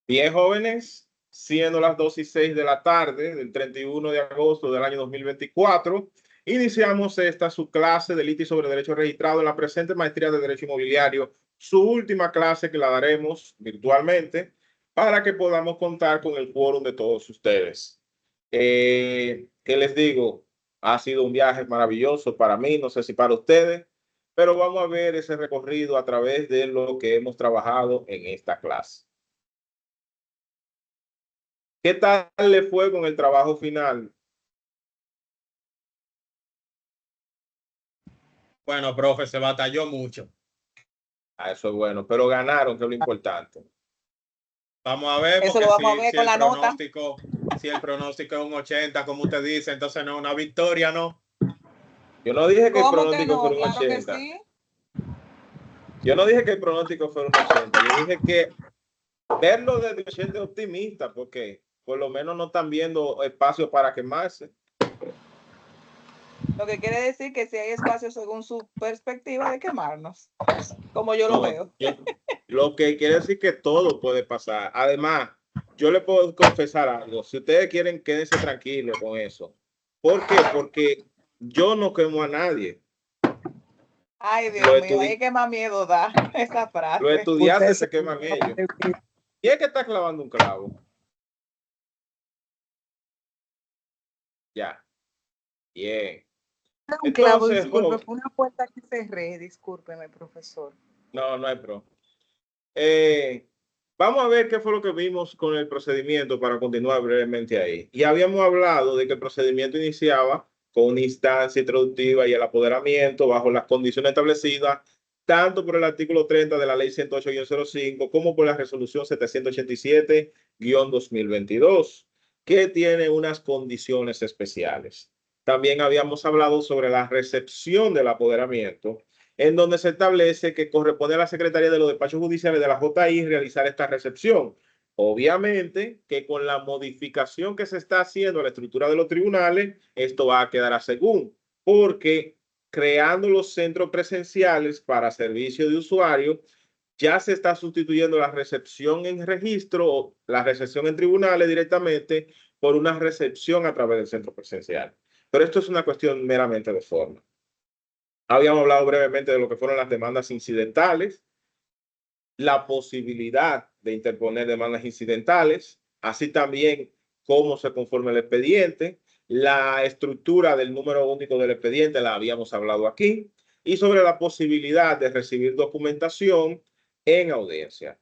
Bien, jóvenes, siendo las 2:06 de la tarde del 31 de agosto del año 2024, iniciamos esta su clase de litis sobre derecho registrado en la presente maestría de Derecho Inmobiliario, su última clase que la daremos virtualmente para que podamos contar con el quórum de todos ustedes. ¿Qué les digo? Ha sido un viaje maravilloso para mí, no sé si para ustedes, pero vamos a ver ese recorrido a través de lo que hemos trabajado en esta clase. ¿Qué tal le fue con el trabajo final? Bueno, profe, se batalló mucho. Eso es bueno, pero ganaron, que es lo importante. Vamos a ver, Eso lo porque vamos a ver si con el la nota. pronóstico, si el pronóstico es un 80, como usted dice, entonces no es una victoria, ¿no? Yo no dije que el ¿Cómo que pronóstico no? fuera un Claro que 80. sí. Yo no dije que el pronóstico fuera un 80. Yo dije que verlo desde 80 es optimista, porque por lo menos no están viendo espacio para quemarse. Lo que quiere decir que si hay espacio según su perspectiva de quemarnos, como yo lo No, veo. lo que quiere decir que todo puede pasar. Además, yo le puedo confesar algo. Si ustedes quieren, quédense tranquilos con eso. ¿Por qué? Porque yo no quemo a nadie. Ay, Los, Dios mío, es que más miedo da esa los frase. estudiantes se queman ellos. ¿Y es que está clavando un clavo? Ya. Bien. Un clavo, Entonces, disculpe, fue una puerta que cerré, discúlpeme, profesor. no hay problema. Vamos a ver qué fue lo que vimos con el procedimiento para continuar brevemente ahí. Y habíamos hablado de que el procedimiento iniciaba con una instancia introductiva y el apoderamiento bajo las condiciones establecidas tanto por el artículo 30 de la ley 108-05 como por la resolución 787-2022, que tiene unas condiciones especiales. También habíamos hablado sobre la recepción del apoderamiento, en donde se establece que corresponde a la Secretaría de los Despachos Judiciales de la JI realizar esta recepción. Obviamente que con la modificación que se está haciendo a la estructura de los tribunales, esto va a quedar a según, porque creando los centros presenciales para servicio de usuario, ya se está sustituyendo la recepción en registro o la recepción en tribunales directamente por una recepción a través del centro presencial. Pero esto es una cuestión meramente de forma. Habíamos hablado brevemente de lo que fueron las demandas incidentales, la posibilidad de interponer demandas incidentales, así también cómo se conforma el expediente, la estructura del número único del expediente, la habíamos hablado aquí, y sobre la posibilidad de recibir documentación en audiencia.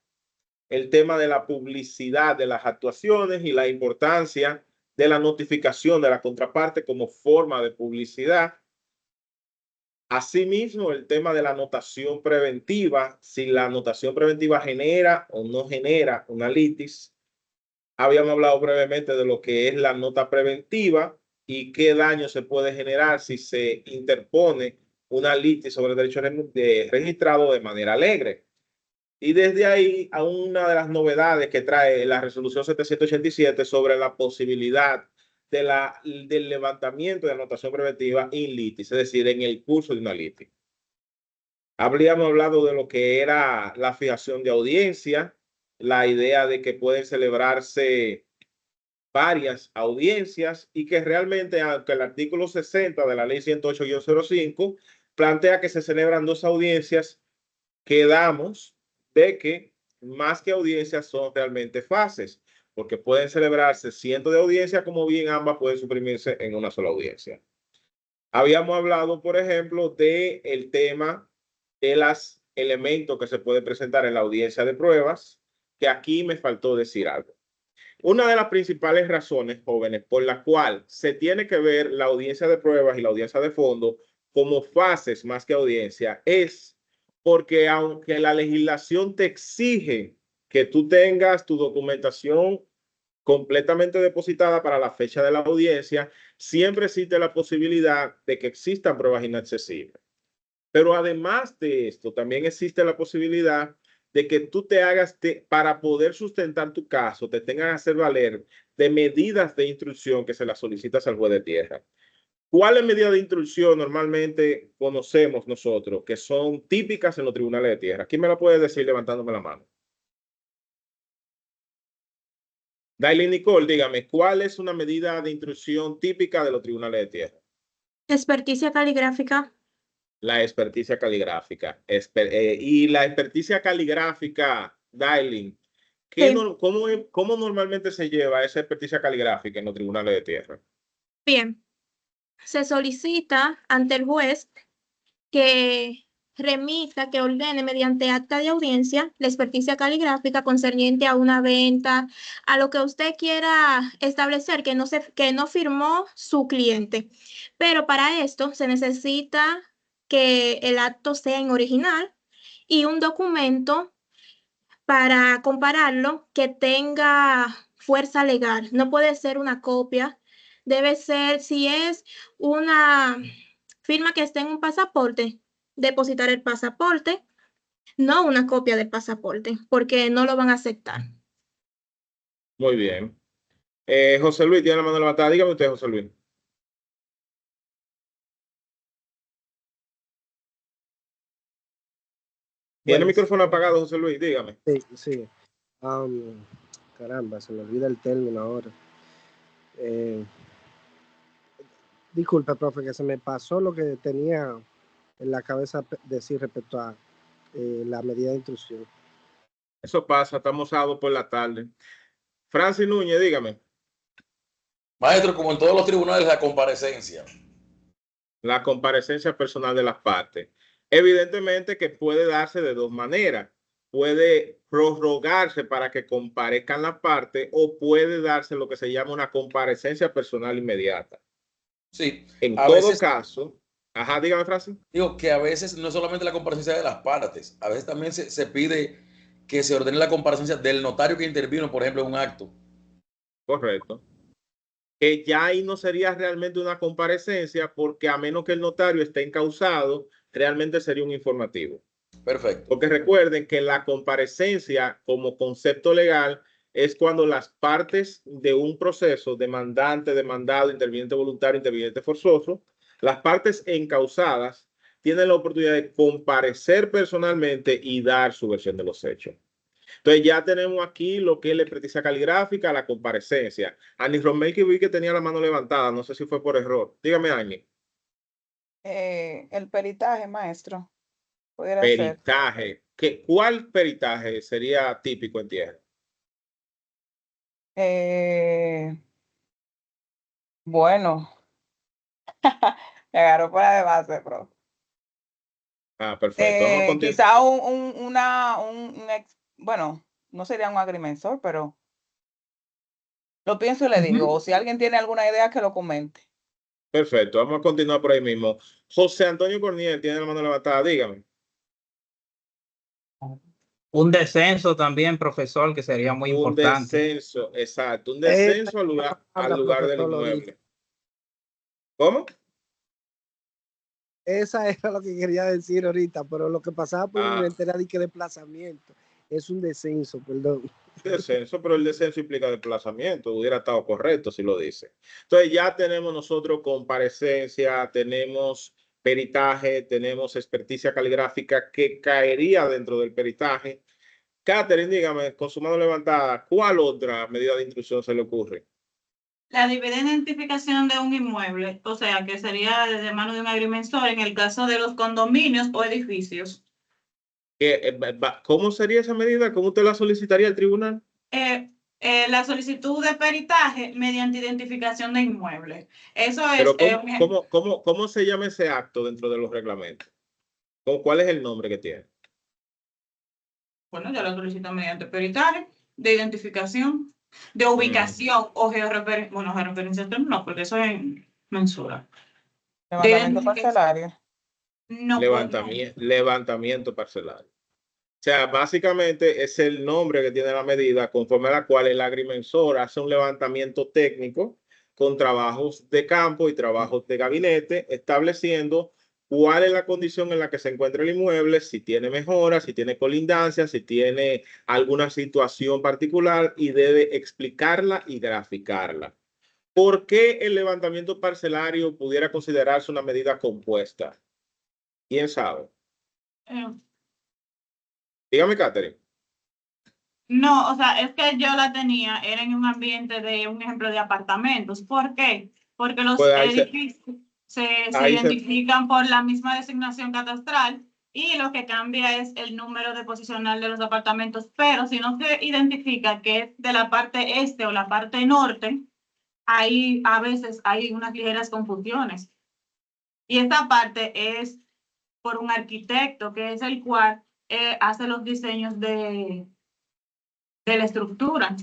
El tema de la publicidad de las actuaciones y la importancia de la notificación de la contraparte como forma de publicidad. Asimismo, el tema de la anotación preventiva, si la anotación preventiva genera o no genera una litis. Habíamos hablado brevemente de lo que es la nota preventiva y qué daño se puede generar si se interpone una litis sobre el derecho registrado de manera alegre. Y desde ahí a una de las novedades que trae la resolución 787 sobre la posibilidad del levantamiento de anotación preventiva in litis, es decir, en el curso de una litis. Habríamos hablado de lo que era la fijación de audiencia, la idea de que pueden celebrarse varias audiencias y que realmente, aunque el artículo 60 de la ley 108-05 plantea que se celebran dos audiencias, quedamos de que más que audiencias son realmente fases, porque pueden celebrarse cientos de audiencias, como bien ambas pueden suprimirse en una sola audiencia. Habíamos hablado, por ejemplo, de el tema de los elementos que se pueden presentar en la audiencia de pruebas, que aquí me faltó decir algo. Una de las principales razones, jóvenes, por la cual se tiene que ver la audiencia de pruebas y la audiencia de fondo como fases más que audiencia es porque aunque la legislación te exige que tú tengas tu documentación completamente depositada para la fecha de la audiencia, siempre existe la posibilidad de que existan pruebas inaccesibles. Pero además de esto, también existe la posibilidad de que tú te hagas, para poder sustentar tu caso, te tengan que hacer valer de medidas de instrucción que se las solicitas al juez de tierra. ¿Cuáles medidas de instrucción normalmente conocemos nosotros que son típicas en los tribunales de tierra? ¿Quién me la puede decir levantándome la mano? Dailin Nicole, dígame, ¿cuál es una medida de intrusión típica de los tribunales de tierra? Experticia caligráfica. La experticia caligráfica. Y la experticia caligráfica, Dailin, Sí. ¿cómo normalmente se lleva esa experticia caligráfica en los tribunales de tierra? Bien. Se solicita ante el juez que remita, que ordene mediante acta de audiencia la experticia caligráfica concerniente a una venta, a lo que usted quiera establecer que no firmó su cliente. Pero para esto se necesita que el acto sea en original y un documento para compararlo que tenga fuerza legal. No puede ser una copia, debe ser, si es una firma que esté en un pasaporte, depositar el pasaporte, no una copia del pasaporte, porque no lo van a aceptar. Muy bien. José Luis, tiene la mano levantada. Dígame usted, José Luis. ¿Tiene el micrófono apagado, José Luis? Dígame. Sí. Caramba, se me olvida el término ahora. Disculpe, profe, que se me pasó lo que tenía en la cabeza decir respecto a la medida de intrusión. Eso pasa, estamos sábados por la tarde. Francis Núñez, dígame. Maestro, como en todos los tribunales, la comparecencia. La comparecencia personal de las partes. Evidentemente que puede darse de dos maneras. Puede prorrogarse para que comparezcan las partes o puede darse lo que se llama una comparecencia personal inmediata. Sí. En todo caso, ajá, dígame, Francis. Digo que a veces no es solamente la comparecencia de las partes, a veces también se pide que se ordene la comparecencia del notario que intervino, por ejemplo, en un acto. Correcto. Que ya ahí no sería realmente una comparecencia porque a menos que el notario esté encausado, realmente sería un informativo. Perfecto. Porque recuerden que la comparecencia como concepto legal es cuando las partes de un proceso, demandante, demandado, interviniente voluntario, interviniente forzoso, las partes encausadas tienen la oportunidad de comparecer personalmente y dar su versión de los hechos. Entonces ya tenemos aquí lo que es la experticia caligráfica, la comparecencia. Ani Romel, que vi que tenía la mano levantada, no sé si fue por error. Dígame, Ani. El peritaje, maestro. Pudiera ser. Peritaje. ¿Cuál peritaje sería típico en tierra? Bueno, me agarró fuera de base, bro. Ah, perfecto. Vamos a continuar. Quizá bueno, no sería un agrimensor, pero lo pienso y le digo, o si alguien tiene alguna idea que lo comente. Perfecto, vamos a continuar por ahí mismo. José Antonio Corniel tiene la mano levantada, dígame. Un descenso también, profesor, que sería muy importante. Un descenso, exacto, un descenso al lugar del inmueble. ¿Cómo? Esa era lo que quería decir ahorita, pero lo que pasaba por mi mente era de que desplazamiento. Es un descenso, perdón. Descenso, pero el descenso implica desplazamiento. Hubiera estado correcto si lo dice. Entonces ya tenemos nosotros comparecencia, tenemos peritaje, tenemos experticia caligráfica que caería dentro del peritaje. Catherine, dígame, con su mano levantada, ¿cuál otra medida de intrusión se le ocurre? La debida identificación de un inmueble, o sea, que sería de mano de un agrimensor en el caso de los condominios o edificios. ¿Cómo sería esa medida? ¿Cómo usted la solicitaría al tribunal? La solicitud de peritaje mediante identificación de inmueble. Eso es. Pero ¿cómo se llama ese acto dentro de los reglamentos? ¿Cuál es el nombre que tiene? Bueno, ya lo solicito mediante peritaje de identificación, de ubicación o georreferencia. Bueno, georreferencia no, porque eso es mensura. Levantamiento parcelario. No, Levantamiento parcelario. O sea, básicamente es el nombre que tiene la medida conforme a la cual el agrimensor hace un levantamiento técnico con trabajos de campo y trabajos de gabinete, estableciendo cuál es la condición en la que se encuentra el inmueble, si tiene mejoras, si tiene colindancia, si tiene alguna situación particular y debe explicarla y graficarla. ¿Por qué el levantamiento parcelario pudiera considerarse una medida compuesta? ¿Quién sabe? Dígame, Catherine. No, o sea, es que yo la tenía, era en un ambiente de un ejemplo de apartamentos. ¿Por qué? Porque los Pues edificios se ahí se, identifican por la misma designación catastral y lo que cambia es el número de posicional de los apartamentos. Pero si no se identifica que es de la parte este o la parte norte, ahí a veces hay unas ligeras confusiones. Y esta parte es por un arquitecto, que es el cual hace los diseños de la estructura.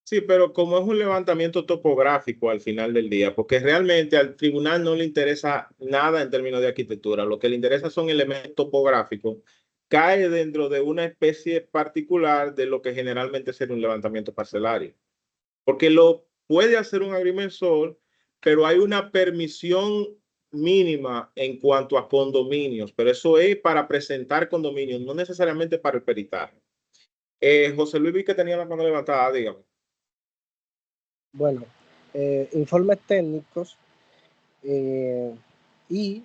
sí, pero como es un levantamiento topográfico al final del día, porque realmente al tribunal no le interesa nada en términos de arquitectura, lo que le interesa son elementos topográficos, cae dentro de una especie particular de lo que generalmente sería un levantamiento parcelario, porque lo puede hacer un agrimensor, pero hay una permisión mínima en cuanto a condominios, pero eso es para presentar condominios, no necesariamente para el peritaje. José Luis, vi que tenía la mano levantada, dígame. Bueno, informes técnicos y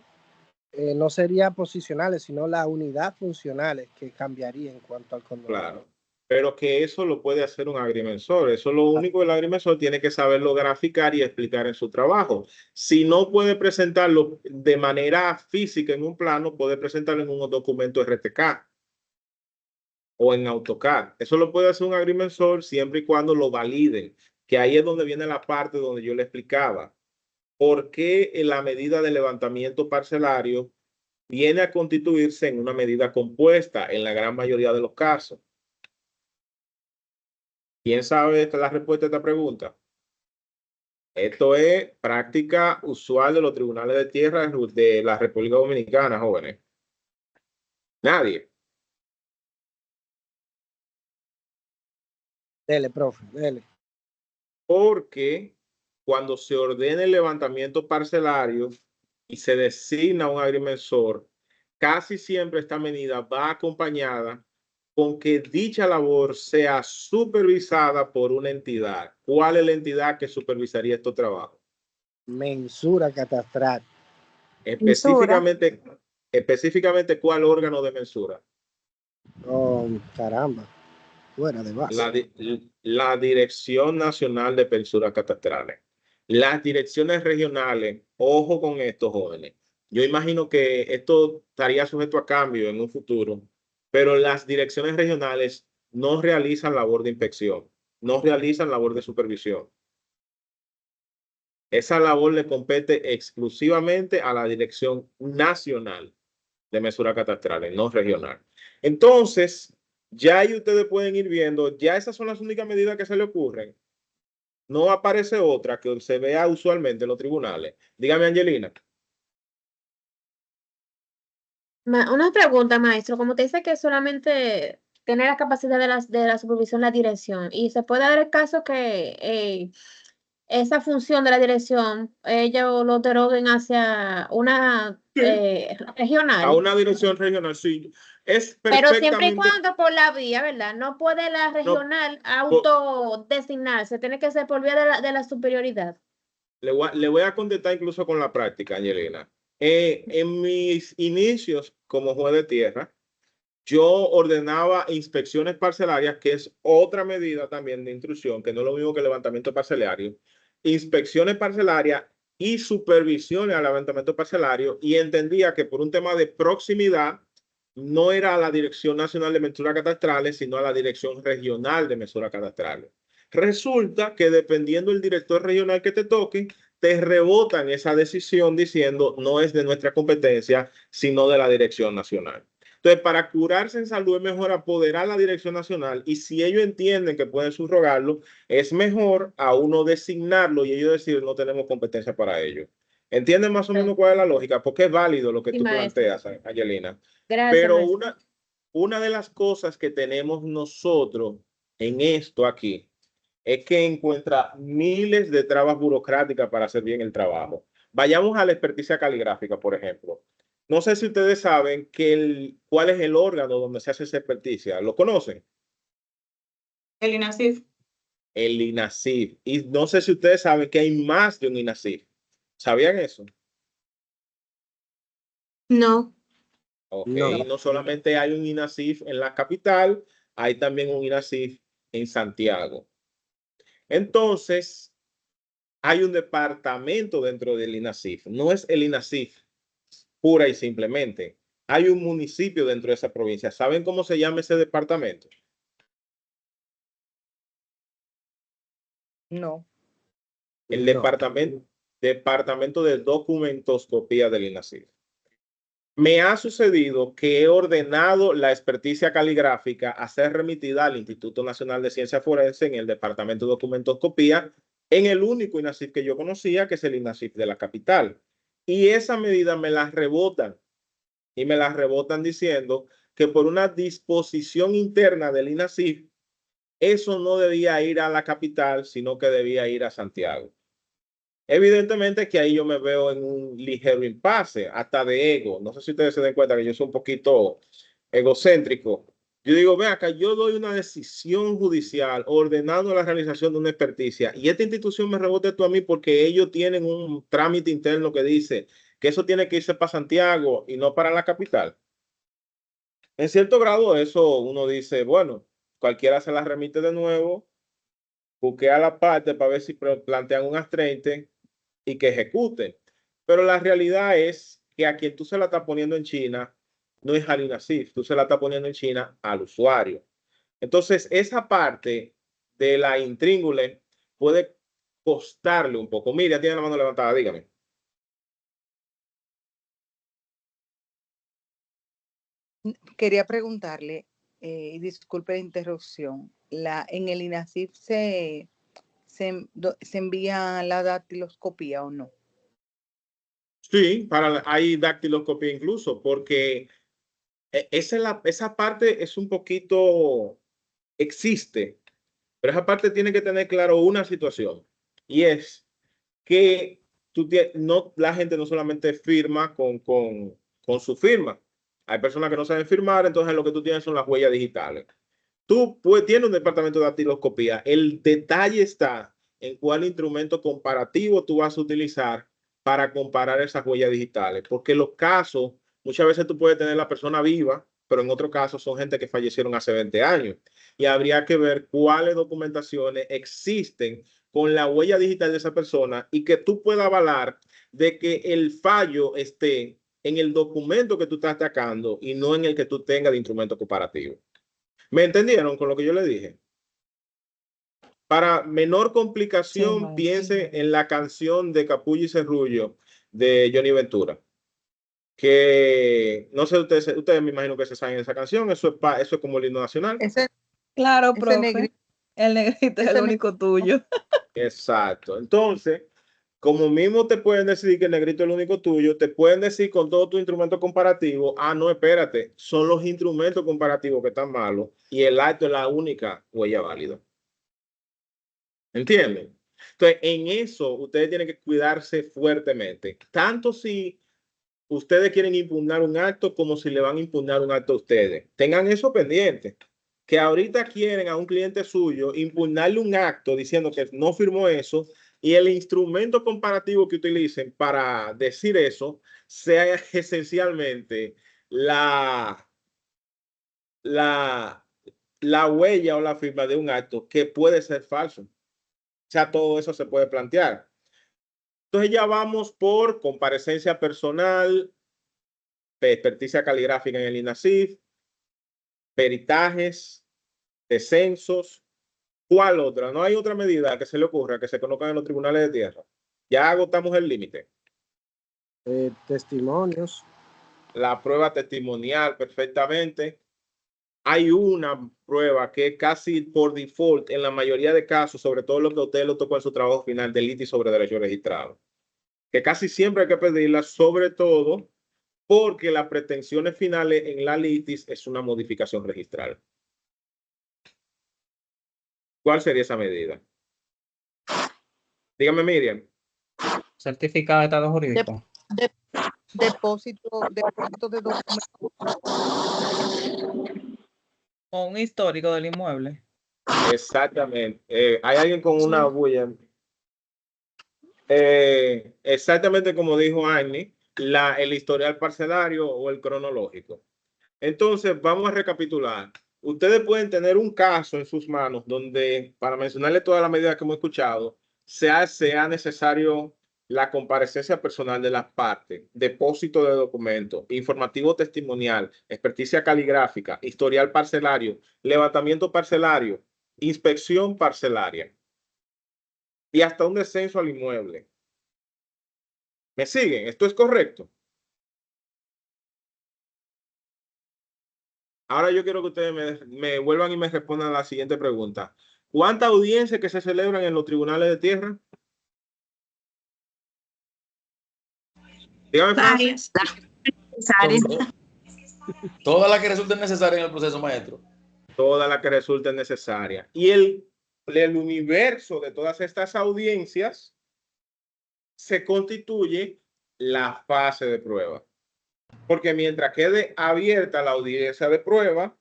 no sería posicionales, sino las unidades funcionales que cambiaría en cuanto al condominio. Claro, pero que eso lo puede hacer un agrimensor. Eso es lo único que el agrimensor tiene que saberlo graficar y explicar en su trabajo. Si no puede presentarlo de manera física en un plano, puede presentarlo en un documento RTK o en AutoCAD. Eso lo puede hacer un agrimensor siempre y cuando lo validen, que ahí es donde viene la parte donde yo le explicaba. ¿Por qué la medida de levantamiento parcelario viene a constituirse en una medida compuesta en la gran mayoría de los casos? ¿Quién sabe la respuesta a esta pregunta? Esto es práctica usual de los tribunales de tierra de la República Dominicana, jóvenes. Nadie. Dele, profe, dele. Porque cuando se ordena el levantamiento parcelario y se designa un agrimensor, casi siempre esta medida va acompañada con que dicha labor sea supervisada por una entidad. ¿Cuál es la entidad que supervisaría estos trabajos? Mensura catastral. Específicamente, ¿cuál órgano de mensura? Oh, caramba. Fuera de base. La Dirección Nacional de Mensuras Catastrales. Las direcciones regionales, ojo con esto, jóvenes. Yo imagino que esto estaría sujeto a cambio en un futuro, pero las direcciones regionales no realizan labor de inspección, no realizan labor de supervisión. Esa labor le compete exclusivamente a la Dirección Nacional de Mensuras Catastrales, no regional. Entonces, ya ahí ustedes pueden ir viendo, ya esas son las únicas medidas que se le ocurren. No aparece otra que se vea usualmente en los tribunales. Dígame, Angelina. Una pregunta, maestro. Como te dice que solamente tiene la capacidad de la supervisión la dirección, y se puede dar el caso que esa función de la dirección ellos lo deroguen hacia una A regional, una dirección regional, sí. Es pero siempre y perfectamente. cuando por la vía, ¿verdad? No puede la No, regional por- autodesignarse, tiene que ser por vía de la superioridad. le voy a contestar incluso con la práctica, Angelina. En mis inicios como juez de tierra, yo ordenaba inspecciones parcelarias, que es otra medida también de instrucción, que no es lo mismo que levantamiento parcelario, inspecciones parcelarias y supervisiones al levantamiento parcelario, y entendía que por un tema de proximidad no era a la Dirección Nacional de Mensuras Catastrales, sino a la Dirección Regional de Mensuras Catastrales. Resulta que dependiendo del director regional que te toque, te rebotan esa decisión diciendo no es de nuestra competencia, sino de la Dirección Nacional. Entonces, para curarse en salud es mejor apoderar la Dirección Nacional, y si ellos entienden que pueden subrogarlo, es mejor a uno designarlo y ellos decir no tenemos competencia para ello. ¿Entienden más o menos cuál es la lógica? Porque es válido lo que Sí, tú maestro. planteas, Angelina. Gracias, Pero maestro. una de las cosas que tenemos nosotros en esto aquí es que encuentra miles de trabas burocráticas para hacer bien el trabajo. Vayamos a la experticia caligráfica, por ejemplo. No sé si ustedes saben cuál es el órgano donde se hace esa experticia. ¿Lo conocen? El INASIF. El INASIF. Y no sé si ustedes saben que hay más de un INASIF. ¿Sabían eso? No. Ok, No. no solamente hay un INASIF en la capital, hay también un INASIF en Santiago. Entonces, hay un departamento dentro del INASIF. No es el INASIF pura y simplemente. Hay un municipio dentro de esa provincia. ¿Saben cómo se llama ese departamento? No. El No. departamento de documentoscopía del INASIF. Me ha sucedido que he ordenado la experticia caligráfica a ser remitida al Instituto Nacional de Ciencia Forense en el departamento de documentoscopía, en el único INASIF que yo conocía, que es el INASIF de la capital. Y esa medida me la rebotan. Y me la rebotan diciendo que por una disposición interna del INASIF, eso no debía ir a la capital, sino que debía ir a Santiago. Evidentemente que ahí yo me veo en un ligero impasse, hasta de ego. No sé si ustedes se den cuenta que yo soy un poquito egocéntrico. Yo digo, ve acá, yo doy una decisión judicial ordenando la realización de una experticia y esta institución me rebota esto a mí porque ellos tienen un trámite interno que dice que eso tiene que irse para Santiago y no para la capital. En cierto grado, eso uno dice, bueno, cualquiera se la remite de nuevo, buquea la parte para ver si plantean unas 30 y que ejecuten. Pero la realidad es que a quien tú se la estás poniendo en China no es al INASIF, tú se la estás poniendo en China al usuario. Entonces, esa parte de la intríngule puede costarle un poco. Mira, tiene la mano levantada, dígame. Quería preguntarle, y disculpe la interrupción, ¿en el INASIF se envía la dactiloscopía o no? Sí, hay dactiloscopía incluso, porque esa parte es un poquito, existe, pero esa parte tiene que tener claro una situación, y es que la gente no solamente firma con su firma. Hay personas que no saben firmar, entonces lo que tú tienes son las huellas digitales. Tú tienes un departamento de dactiloscopía. El detalle está en cuál instrumento comparativo tú vas a utilizar para comparar esas huellas digitales. Porque los casos, muchas veces tú puedes tener la persona viva, pero en otros casos son gente que fallecieron hace 20 años. Y habría que ver cuáles documentaciones existen con la huella digital de esa persona y que tú puedas avalar de que el fallo esté en el documento que tú estás atacando y no en el que tú tengas de instrumento comparativo. ¿Me entendieron con lo que yo le dije? Para menor complicación, Sí, piense en la canción de Capullo y Cerrullo de Johnny Ventura. Que no sé, ustedes me imagino que se saben esa canción, eso es como el himno nacional. Claro, ese profe. negrito, El negrito es el único tuyo. Exacto. Entonces, como mismo te pueden decir que el negrito es el único tuyo, te pueden decir con todo tu instrumento comparativo, no, espérate, son los instrumentos comparativos que están malos y el acto es la única huella válida. ¿Entienden? Entonces, en eso ustedes tienen que cuidarse fuertemente, tanto si ustedes quieren impugnar un acto como si le van a impugnar un acto a ustedes. Tengan eso pendiente, que ahorita quieren a un cliente suyo impugnarle un acto diciendo que no firmó eso y el instrumento comparativo que utilicen para decir eso sea esencialmente la huella o la firma de un acto que puede ser falso. O sea, todo eso se puede plantear. Entonces ya vamos por comparecencia personal, experticia caligráfica en el INASIF, peritajes, descensos. ¿Cuál otra? No hay otra medida que se le ocurra que se conozcan en los tribunales de tierra. Ya agotamos el límite. Testimonios. La prueba testimonial, perfectamente. Hay una prueba que es casi por default en la mayoría de casos, sobre todo lo que a usted le tocó en su trabajo final de litis sobre derecho registrado, que casi siempre hay que pedirla, sobre todo porque las pretensiones finales en la litis es una modificación registral. ¿Cuál sería esa medida? Dígame, Miriam. Certificado de estado jurídico. depósito de documentos. O un histórico del inmueble. Exactamente. Hay alguien con una bulla. Exactamente como dijo Annie, el historial parcelario o el cronológico. Entonces, vamos a recapitular. ustedes pueden tener un caso en sus manos donde, para mencionarle todas las medidas que hemos escuchado, sea necesario la comparecencia personal de las partes, depósito de documentos, informativo testimonial, experticia caligráfica, historial parcelario, levantamiento parcelario, inspección parcelaria y hasta un descenso al inmueble. ¿Me siguen? ¿Esto es correcto? Ahora yo quiero que ustedes me vuelvan y me respondan a la siguiente pregunta. ¿Cuántas audiencias que se celebran en los tribunales de tierra? Dígame, Francis. Varias. Todas las que resulten necesarias en el proceso, maestro. Todas las que resulten necesarias. Y el universo de todas estas audiencias se constituye la fase de prueba. Porque mientras quede abierta la audiencia de prueba,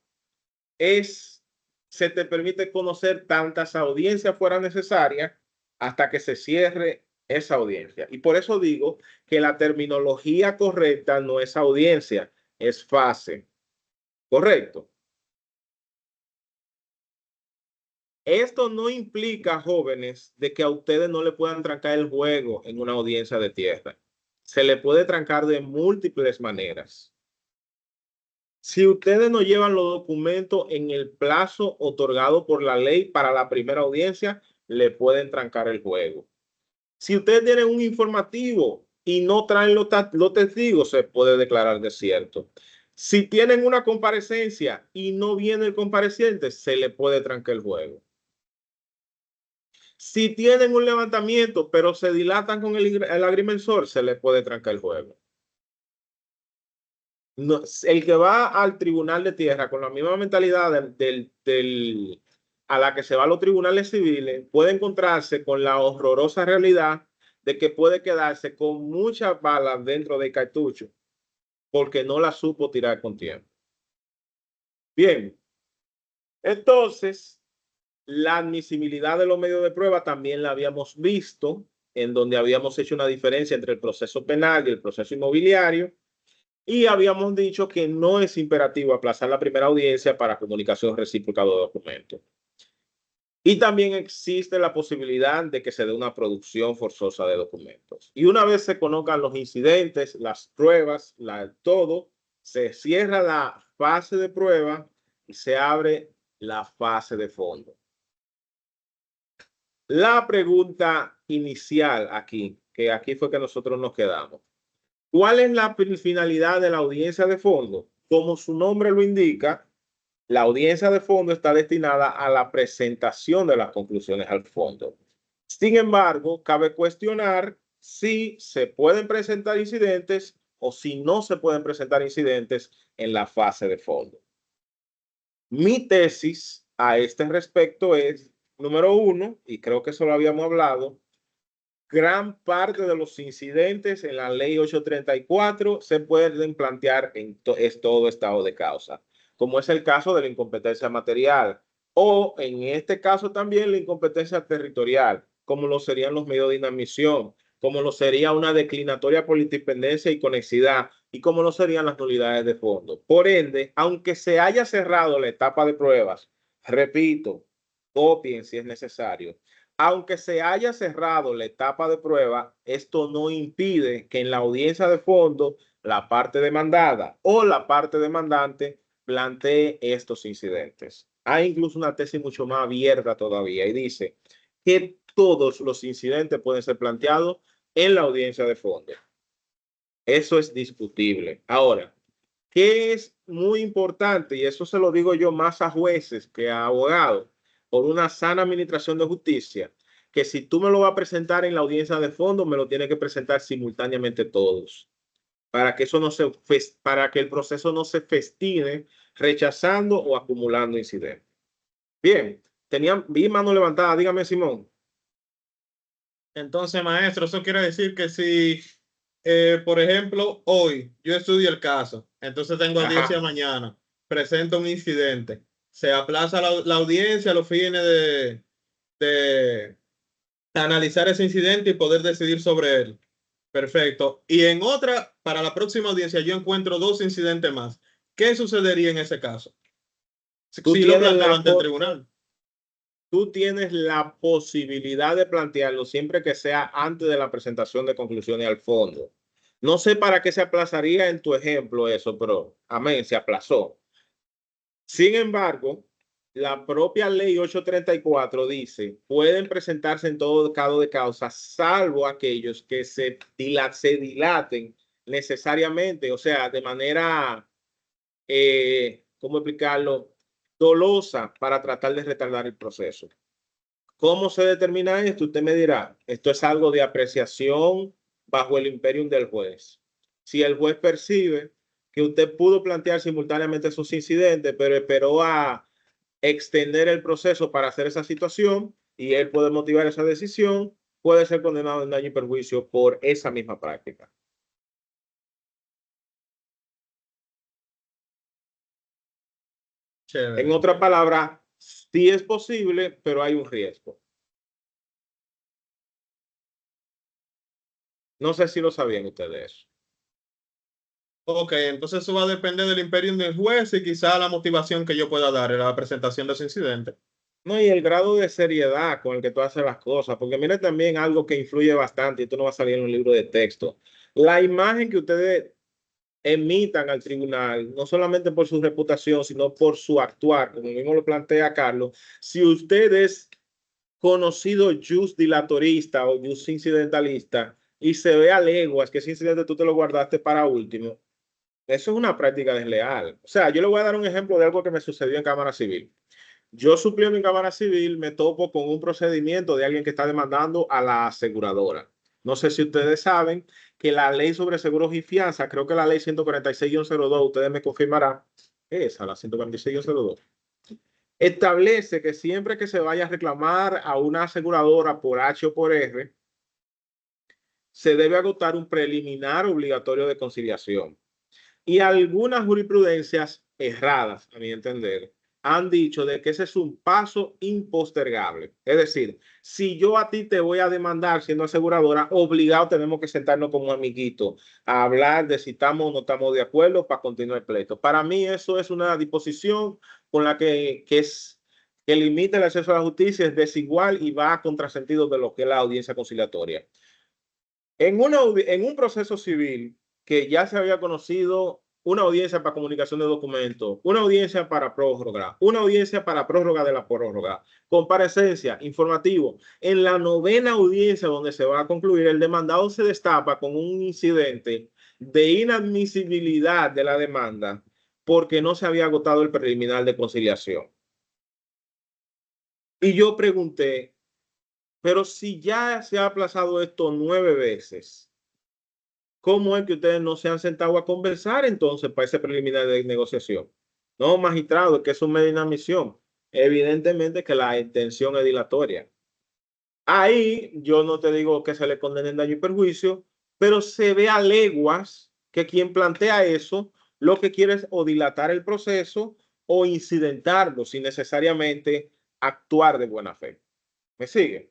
se te permite conocer tantas audiencias fueran necesarias hasta que se cierre esa audiencia. Y por eso digo que la terminología correcta no es audiencia, es fase. ¿Correcto? Esto no implica, jóvenes, de que a ustedes no le puedan trancar el juego en una audiencia de tierra. Se le puede trancar de múltiples maneras. Si ustedes no llevan los documentos en el plazo otorgado por la ley para la primera audiencia, le pueden trancar el juego. Si ustedes tienen un informativo y no traen los testigos, se puede declarar desierto. Si tienen una comparecencia y no viene el compareciente, se le puede trancar el juego. Si tienen un levantamiento, pero se dilatan con el agrimensor, se le puede trancar el juego. No, el que va al tribunal de tierra con la misma mentalidad a la que se va a los tribunales civiles, puede encontrarse con la horrorosa realidad de que puede quedarse con muchas balas dentro del cartucho porque no la supo tirar con tiempo. Bien, entonces la admisibilidad de los medios de prueba también la habíamos visto, en donde habíamos hecho una diferencia entre el proceso penal y el proceso inmobiliario, y habíamos dicho que no es imperativo aplazar la primera audiencia para comunicación recíproca de documentos. Y también existe la posibilidad de que se dé una producción forzosa de documentos. Y una vez se conozcan los incidentes, las pruebas, todo, se cierra la fase de prueba y se abre la fase de fondo. La pregunta inicial aquí, que aquí fue que nosotros nos quedamos. ¿Cuál es la finalidad de la audiencia de fondo? Como su nombre lo indica, la audiencia de fondo está destinada a la presentación de las conclusiones al fondo. Sin embargo, cabe cuestionar si se pueden presentar incidentes o si no se pueden presentar incidentes en la fase de fondo. Mi tesis a este respecto es, número uno, y creo que eso lo habíamos hablado, gran parte de los incidentes en la ley 834 se pueden plantear en todo estado de causa, como es el caso de la incompetencia material o en este caso también la incompetencia territorial, como lo serían los medios de inadmisión, como lo sería una declinatoria por independencia y conexidad y como lo serían las nulidades de fondo. Por ende, aunque se haya cerrado la etapa de pruebas, repito, copien si es necesario. Aunque se haya cerrado la etapa de prueba, esto no impide que en la audiencia de fondo la parte demandada o la parte demandante plantee estos incidentes. Hay incluso una tesis mucho más abierta todavía y dice que todos los incidentes pueden ser planteados en la audiencia de fondo. Eso es discutible. Ahora, ¿qué es muy importante? Y eso se lo digo yo más a jueces que a abogados, por una sana administración de justicia, que si tú me lo vas a presentar en la audiencia de fondo, me lo tienes que presentar simultáneamente todos, para que para que el proceso no se festine rechazando o acumulando incidentes. Bien, vi mano levantada, dígame, Simón. Entonces, maestro, eso quiere decir que si, por ejemplo, hoy yo estudio el caso, entonces tengo audiencia mañana, presento un incidente, se aplaza la audiencia a los fines de analizar ese incidente y poder decidir sobre él. Perfecto. Y en otra, para la próxima audiencia, yo encuentro 2 incidentes más. ¿Qué sucedería en ese caso? Tú Sí lo tienes planteo la ante el po- tribunal. tú tienes la posibilidad de plantearlo siempre que sea antes de la presentación de conclusiones al fondo. No sé para qué se aplazaría en tu ejemplo eso, pero amén, se aplazó. Sin embargo, la propia ley 834 dice, pueden presentarse en todo caso de causa, salvo aquellos que se dilaten necesariamente, o sea, de manera, ¿cómo explicarlo? Dolosa para tratar de retardar el proceso. ¿Cómo se determina esto? Usted me dirá, esto es algo de apreciación bajo el imperium del juez. Si el juez percibe que usted pudo plantear simultáneamente esos incidentes, pero esperó a extender el proceso para hacer esa situación y él puede motivar esa decisión, puede ser condenado en daño y perjuicio por esa misma práctica. Chévere. En otras palabras, sí es posible, pero hay un riesgo. No sé si lo sabían ustedes. Ok, entonces eso va a depender del imperio del juez y quizá la motivación que yo pueda dar en la presentación de ese incidente. No, y el grado de seriedad con el que tú haces las cosas, porque mire también algo que influye bastante, y esto no va a salir en un libro de texto. La imagen que ustedes emitan al tribunal, no solamente por su reputación, sino por su actuar, como mismo lo plantea Carlos, si usted es conocido jus dilatorista o jus incidentalista y se ve a leguas que ese incidente tú te lo guardaste para último, eso es una práctica desleal. O sea, yo le voy a dar un ejemplo de algo que me sucedió en Cámara Civil. Yo suplí mi Cámara Civil, me topo con un procedimiento de alguien que está demandando a la aseguradora. No sé si ustedes saben que la ley sobre seguros y fianzas, creo que la ley 146-02, ustedes me confirmarán, esa, la 146-02, establece que siempre que se vaya a reclamar a una aseguradora por H o por R, se debe agotar un preliminar obligatorio de conciliación. Y algunas jurisprudencias erradas, a mi entender, han dicho de que ese es un paso impostergable. Es decir, si yo a ti te voy a demandar siendo aseguradora, obligado tenemos que sentarnos como amiguitos a hablar de si estamos o no estamos de acuerdo para continuar el pleito. Para mí eso es una disposición con la que limita el acceso a la justicia, es desigual y va a contrasentido de lo que es la audiencia conciliatoria. En un proceso civil que ya se había conocido una audiencia para comunicación de documentos, una audiencia para prórroga, una audiencia para prórroga de la prórroga, comparecencia, informativo. En la novena audiencia donde se va a concluir, el demandado se destapa con un incidente de inadmisibilidad de la demanda porque no se había agotado el preliminar de conciliación. Y yo pregunté, pero si ya se ha aplazado esto 9 veces, ¿cómo es que ustedes no se han sentado a conversar entonces para ese preliminar de negociación? No, magistrado, es que es un medio de inadmisión. Evidentemente que la intención es dilatoria. Ahí yo no te digo que se le condene en daño y perjuicio, pero se ve a leguas que quien plantea eso lo que quiere es o dilatar el proceso o incidentarlo sin necesariamente actuar de buena fe. ¿Me sigue?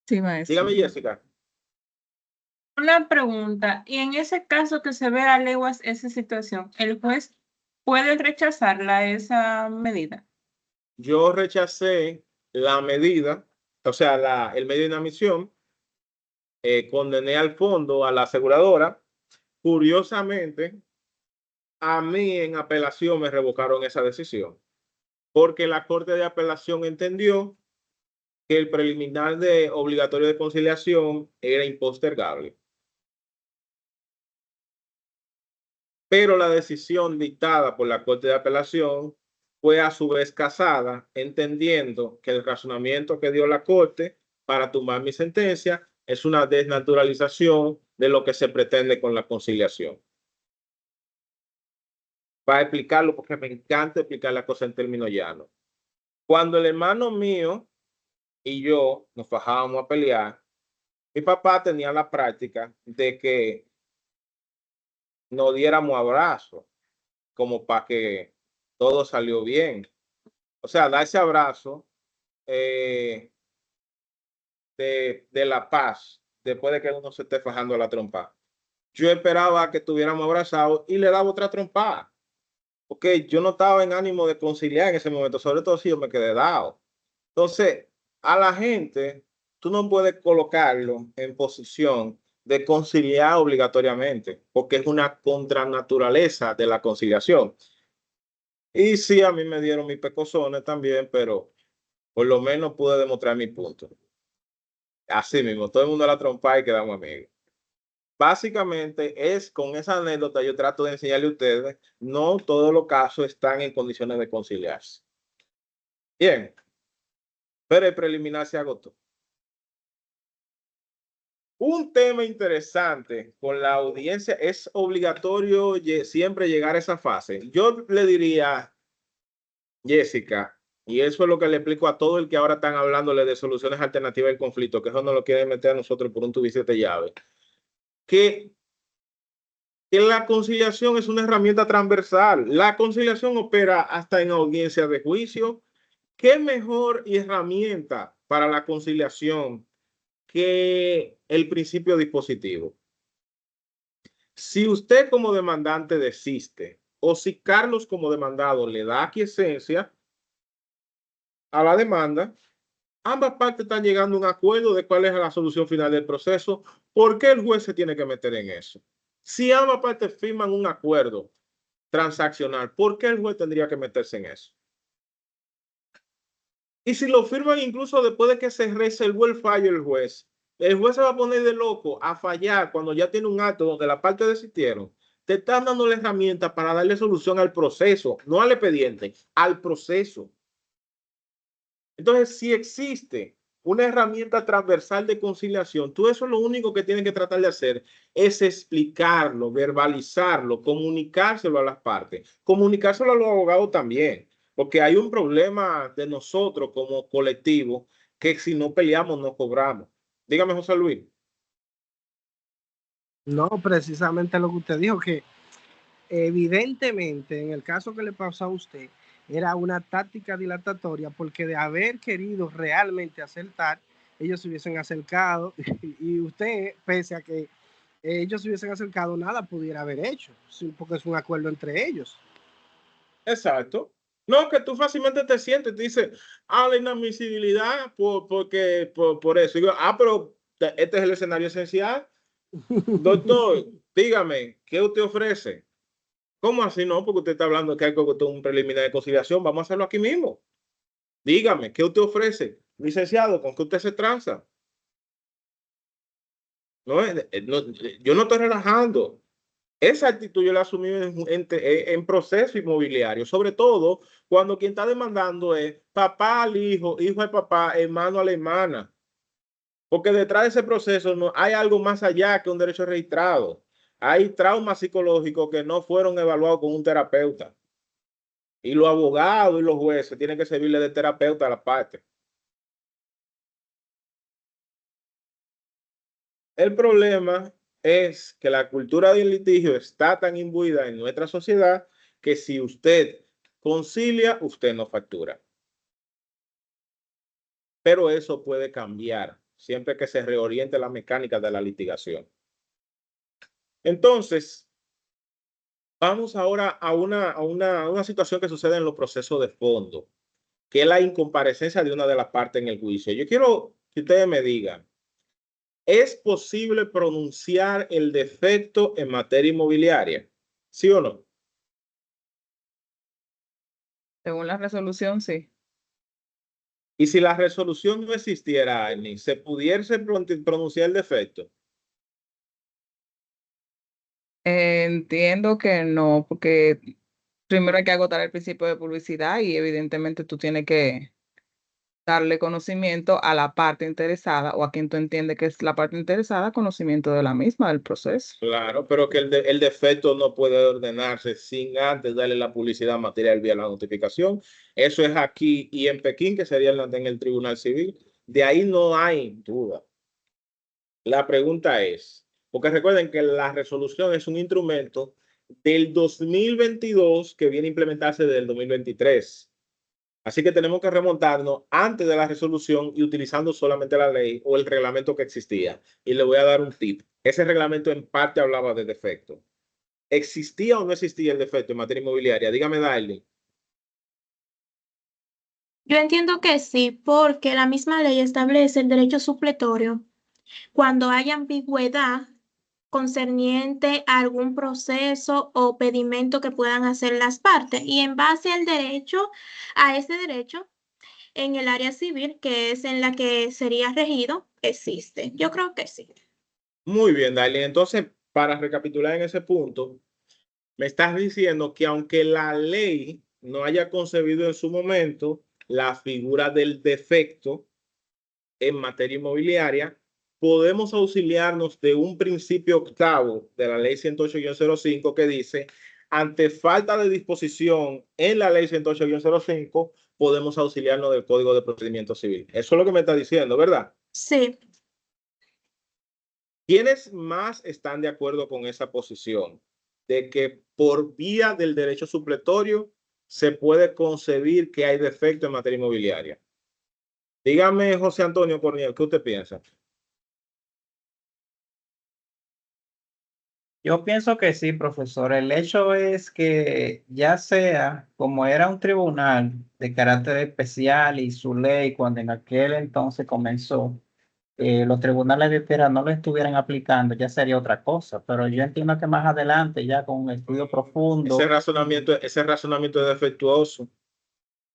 Sí, maestro. Dígame, Jessica. Una pregunta, y en ese caso que se ve a leguas esa situación, ¿el juez puede rechazarla esa medida? Yo rechacé la medida, o sea, el medio de inadmisión, condené al fondo a la aseguradora. Curiosamente, a mí en apelación me revocaron esa decisión, porque la Corte de Apelación entendió que el preliminar de obligatorio de conciliación era impostergable. Pero la decisión dictada por la Corte de Apelación fue a su vez casada, entendiendo que el razonamiento que dio la Corte para tumbar mi sentencia es una desnaturalización de lo que se pretende con la conciliación. Para explicarlo, porque me encanta explicar la cosa en términos llanos. Cuando el hermano mío y yo nos fajábamos a pelear, mi papá tenía la práctica de que nos diéramos abrazos, como para que todo salió bien. O sea, dar ese abrazo de la paz después de que uno se esté fajando la trompa. yo esperaba que estuviéramos abrazados y le daba otra trompada. Porque yo no estaba en ánimo de conciliar en ese momento, sobre todo si yo me quedé dado. Entonces, a la gente, tú no puedes colocarlo en posición de conciliar obligatoriamente, porque es una contranaturaleza de la conciliación. Y sí, a mí me dieron mis pecosones también, pero por lo menos pude demostrar mi punto. Así mismo, todo el mundo a la trompa y quedamos amigos. Básicamente es con esa anécdota yo trato de enseñarle a ustedes, no todos los casos están en condiciones de conciliarse. Bien, pero el preliminar se agotó. Un tema interesante con la audiencia, es obligatorio siempre llegar a esa fase. Yo le diría, Jessica, y eso es lo que le explico a todo el que ahora están hablándole de soluciones alternativas del conflicto, que eso no lo quieren meter a nosotros por un tubicete llave, que la conciliación es una herramienta transversal. La conciliación opera hasta en audiencias de juicio. ¿Qué mejor herramienta para la conciliación que el principio dispositivo? Si usted como demandante desiste o si Carlos como demandado le da aquiescencia a la demanda, ambas partes están llegando a un acuerdo de cuál es la solución final del proceso. ¿Por qué el juez se tiene que meter en eso? Si ambas partes firman un acuerdo transaccional, ¿por qué el juez tendría que meterse en eso? Y si lo firman incluso después de que se reservó el fallo el juez se va a poner de loco a fallar cuando ya tiene un acto donde la parte desistieron. Te están dando la herramienta para darle solución al proceso, no al expediente, al proceso. Entonces, si existe una herramienta transversal de conciliación, tú eso lo único que tienes que tratar de hacer es explicarlo, verbalizarlo, comunicárselo a las partes, comunicárselo a los abogados también, porque hay un problema de nosotros como colectivo que si no peleamos no cobramos. Dígame, José Luis. No, precisamente lo que usted dijo, que evidentemente en el caso que le pasó a usted era una táctica dilatatoria, porque de haber querido realmente acertar, ellos se hubiesen acercado y usted, pese a que ellos se hubiesen acercado, nada pudiera haber hecho, porque es un acuerdo entre ellos. Exacto. No, que tú fácilmente te sientes y te dices, la inadmisibilidad por eso. Y yo, pero este es el escenario esencial. Doctor, dígame, ¿qué usted ofrece? ¿Cómo así no? Porque usted está hablando que hay un preliminar de conciliación. Vamos a hacerlo aquí mismo. Dígame, ¿qué usted ofrece? Licenciado, ¿con qué usted se tranza? No, yo no estoy relajando. Esa actitud yo la asumí en proceso inmobiliario, sobre todo cuando quien está demandando es papá al hijo, hijo al papá, hermano a la hermana. Porque detrás de ese proceso no hay algo más allá que un derecho registrado. Hay traumas psicológicos que no fueron evaluados con un terapeuta. Y los abogados y los jueces tienen que servirle de terapeuta a la parte. El problema es que la cultura del litigio está tan imbuida en nuestra sociedad que si usted concilia, usted no factura. Pero eso puede cambiar siempre que se reoriente la mecánica de la litigación. Entonces, vamos ahora a una situación que sucede en los procesos de fondo, que es la incomparecencia de una de las partes en el juicio. Yo quiero que ustedes me digan, ¿es posible pronunciar el defecto en materia inmobiliaria? ¿Sí o no? Según la resolución, sí. Y si la resolución no existiera, Arnie, ¿se pudiese pronunciar el defecto? Entiendo que no, porque primero hay que agotar el principio de publicidad y evidentemente tú tienes que darle conocimiento a la parte interesada o a quien tú entiendes que es la parte interesada, conocimiento de la misma, del proceso. Claro, pero que el defecto no puede ordenarse sin antes darle la publicidad material vía la notificación. Eso es aquí y en Pekín, que sería en el Tribunal Civil. De ahí no hay duda. La pregunta es, porque recuerden que la resolución es un instrumento del 2022 que viene a implementarse desde el 2023. Así que tenemos que remontarnos antes de la resolución y utilizando solamente la ley o el reglamento que existía. Y le voy a dar un tip. Ese reglamento en parte hablaba de defecto. ¿Existía o no existía el defecto en materia inmobiliaria? Dígame, Darling. Yo entiendo que sí, porque la misma ley establece el derecho supletorio cuando haya ambigüedad concerniente a algún proceso o pedimento que puedan hacer las partes. Y en base al derecho, a ese derecho, en el área civil, que es en la que sería regido, existe. Yo creo que sí. Muy bien, Darling. Entonces, para recapitular en ese punto, me estás diciendo que aunque la ley no haya concebido en su momento la figura del defecto en materia inmobiliaria, podemos auxiliarnos de un principio octavo de la ley 108-05 que dice, ante falta de disposición en la ley 108-05, podemos auxiliarnos del Código de Procedimiento Civil. Eso es lo que me está diciendo, ¿verdad? Sí. ¿Quiénes más están de acuerdo con esa posición? De que por vía del derecho supletorio se puede concebir que hay defecto en materia inmobiliaria. Dígame, José Antonio Corniel, ¿qué usted piensa? Yo pienso que sí, profesor. El hecho es que ya sea como era un tribunal de carácter especial y su ley cuando en aquel entonces comenzó, los tribunales de tierra no lo estuvieran aplicando, ya sería otra cosa. Pero yo entiendo que más adelante, ya con un estudio profundo, Ese razonamiento es defectuoso.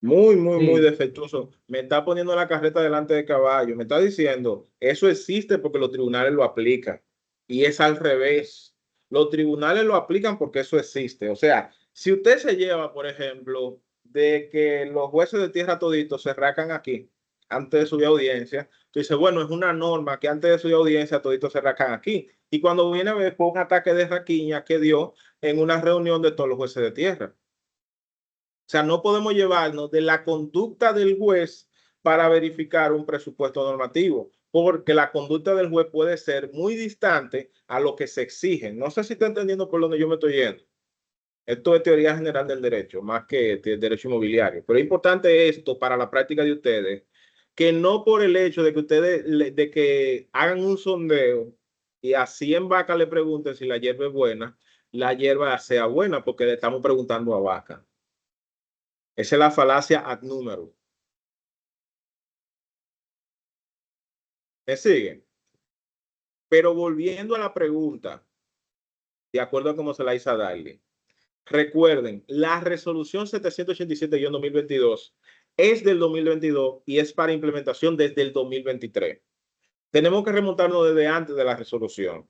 Muy sí, defectuoso. Me está poniendo la carreta delante del caballo. Me está diciendo, eso existe porque los tribunales lo aplican. Y es al revés. Los tribunales lo aplican porque eso existe. O sea, si usted se lleva, por ejemplo, de que los jueces de tierra toditos se racan aquí antes de su audiencia, tú dices, bueno, es una norma que antes de su audiencia toditos se racan aquí. Y cuando viene a ver, fue un ataque de raquiña que dio en una reunión de todos los jueces de tierra. O sea, no podemos llevarnos de la conducta del juez para verificar un presupuesto normativo, porque la conducta del juez puede ser muy distante a lo que se exige. No sé si está entendiendo por donde yo me estoy yendo. Esto es teoría general del derecho, más que derecho inmobiliario. Pero es importante esto para la práctica de ustedes, que no por el hecho de que ustedes de que hagan un sondeo y a 100 vacas le pregunten si la hierba es buena, la hierba sea buena, porque le estamos preguntando a vacas. Esa es la falacia ad número. ¿Me siguen? Pero volviendo a la pregunta, de acuerdo a cómo se la hizo a Darle, recuerden, la resolución 787-2022 es del 2022 y es para implementación desde el 2023. Tenemos que remontarnos desde antes de la resolución.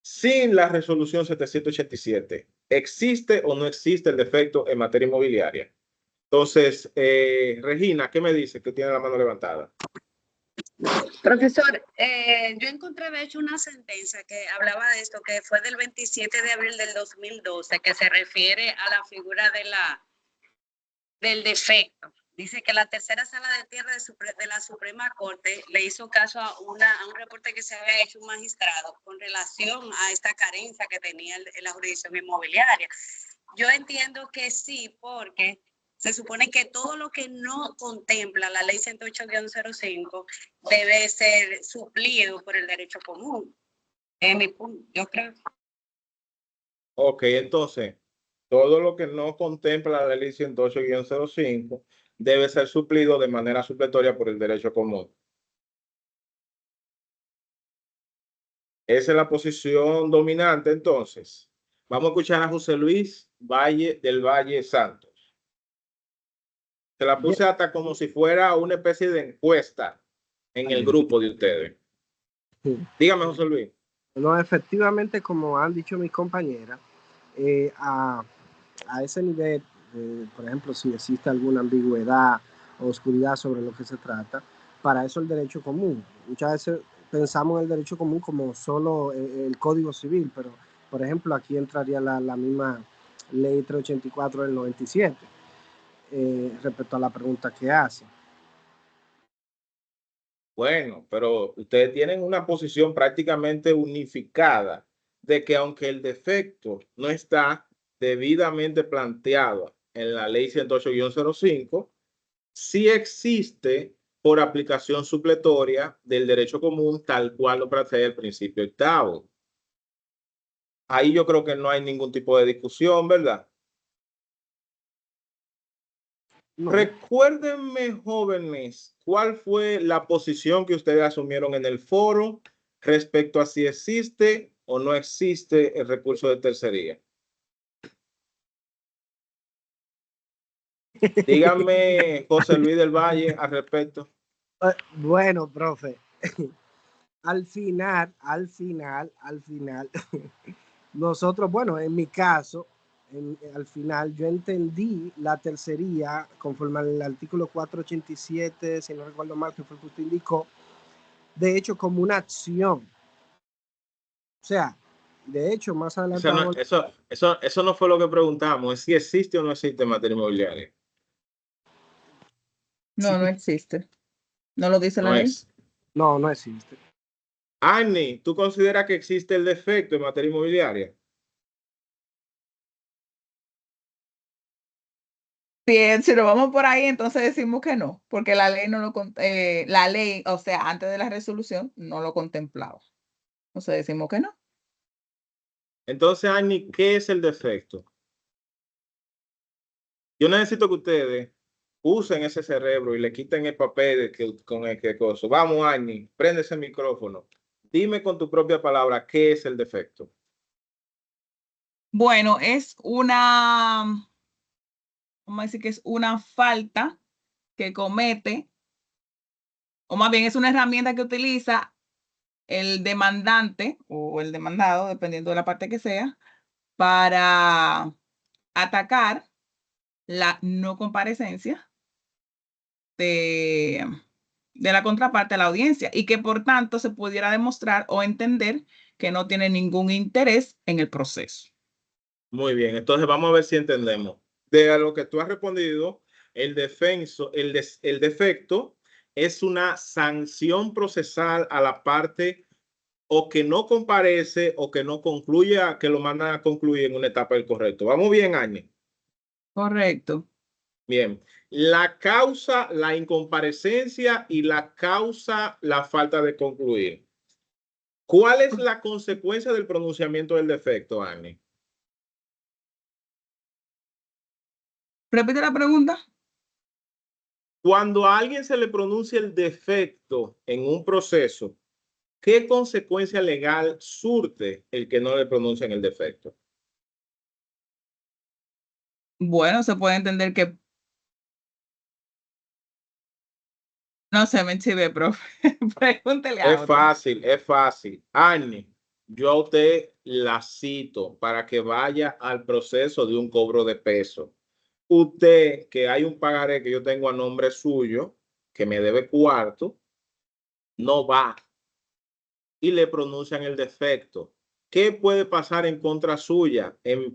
Sin la resolución 787, ¿existe o no existe el defecto en materia inmobiliaria? Entonces, Regina, ¿qué me dice que tiene la mano levantada? Profesor, yo encontré de hecho una sentencia que hablaba de esto, que fue del 27 de abril del 2012, que se refiere a la figura del defecto. Dice que la tercera sala de tierra de la Suprema Corte le hizo caso a un reporte que se había hecho un magistrado con relación a esta carencia que tenía la jurisdicción inmobiliaria. Yo entiendo que sí, porque se supone que todo lo que no contempla la ley 108-05 debe ser suplido por el derecho común. Es mi punto, yo creo. Ok, entonces, todo lo que no contempla la ley 108-05 debe ser suplido de manera supletoria por el derecho común. Esa es la posición dominante, entonces. Vamos a escuchar a José Luis del Valle Santos. Se la puse hasta como si fuera una especie de encuesta en el grupo de ustedes. Sí. Dígame, José Luis. No, efectivamente, como han dicho mis compañeras, a ese nivel, por ejemplo, si existe alguna ambigüedad o oscuridad sobre lo que se trata, para eso el derecho común. Muchas veces pensamos en el derecho común como solo el Código Civil, pero, por ejemplo, aquí entraría la misma Ley 384 del 97, respecto a la pregunta que hace. Bueno, pero ustedes tienen una posición prácticamente unificada de que aunque el defecto no está debidamente planteado en la ley 108-05, sí existe por aplicación supletoria del derecho común, tal cual lo plantea el principio octavo. Ahí yo creo que no hay ningún tipo de discusión, ¿verdad? No. Recuérdenme, jóvenes, ¿cuál fue la posición que ustedes asumieron en el foro respecto a si existe o no existe el recurso de tercería? Díganme, José Luis del Valle, al respecto. Bueno, profe, al final, nosotros, bueno, en mi caso, al final yo entendí la tercería conforme al artículo 487, si no recuerdo mal, que fue el que usted indicó, de hecho como una acción. O sea, de hecho, más adelante... Eso no fue lo que preguntamos, es si existe o no existe materia inmobiliaria. No, no existe. ¿No lo dice la No ley? es. No, no existe. Annie, ¿tú consideras que existe el defecto en materia inmobiliaria? Si nos vamos por ahí, entonces decimos que no, porque la ley no lo la ley, o sea, antes de la resolución, no lo contemplaba. Entonces decimos que no. Entonces, Annie, ¿qué es el defecto? Yo necesito que ustedes usen ese cerebro y le quiten el papel con el que coso. Vamos, Annie, prende ese micrófono. Dime con tu propia palabra, ¿qué es el defecto? Bueno, es una, vamos a decir que es una falta que comete, o más bien es una herramienta que utiliza el demandante o el demandado, dependiendo de la parte que sea, para atacar la no comparecencia de la contraparte a la audiencia y que por tanto se pudiera demostrar o entender que no tiene ningún interés en el proceso. Muy bien, entonces vamos a ver si entendemos. De lo que tú has respondido, el defecto es una sanción procesal a la parte o que no comparece o que no concluya, que lo mandan a concluir en una etapa del correcto. ¿Vamos bien, Añe? Correcto. Bien. La causa, la incomparecencia y la causa, la falta de concluir. ¿Cuál es la consecuencia del pronunciamiento del defecto, Annie? Repite la pregunta. Cuando a alguien se le pronuncia el defecto en un proceso, ¿qué consecuencia legal surte el que no le pronuncien el defecto? Bueno, se puede entender que... No sé, me chivé, profe. Pregúntele a Es otro. fácil, es fácil. Annie, yo a usted la cito para que vaya al proceso de un cobro de peso. Usted, que hay un pagaré que yo tengo a nombre suyo, que me debe cuarto, no va y le pronuncian el defecto. ¿Qué puede pasar en contra suya en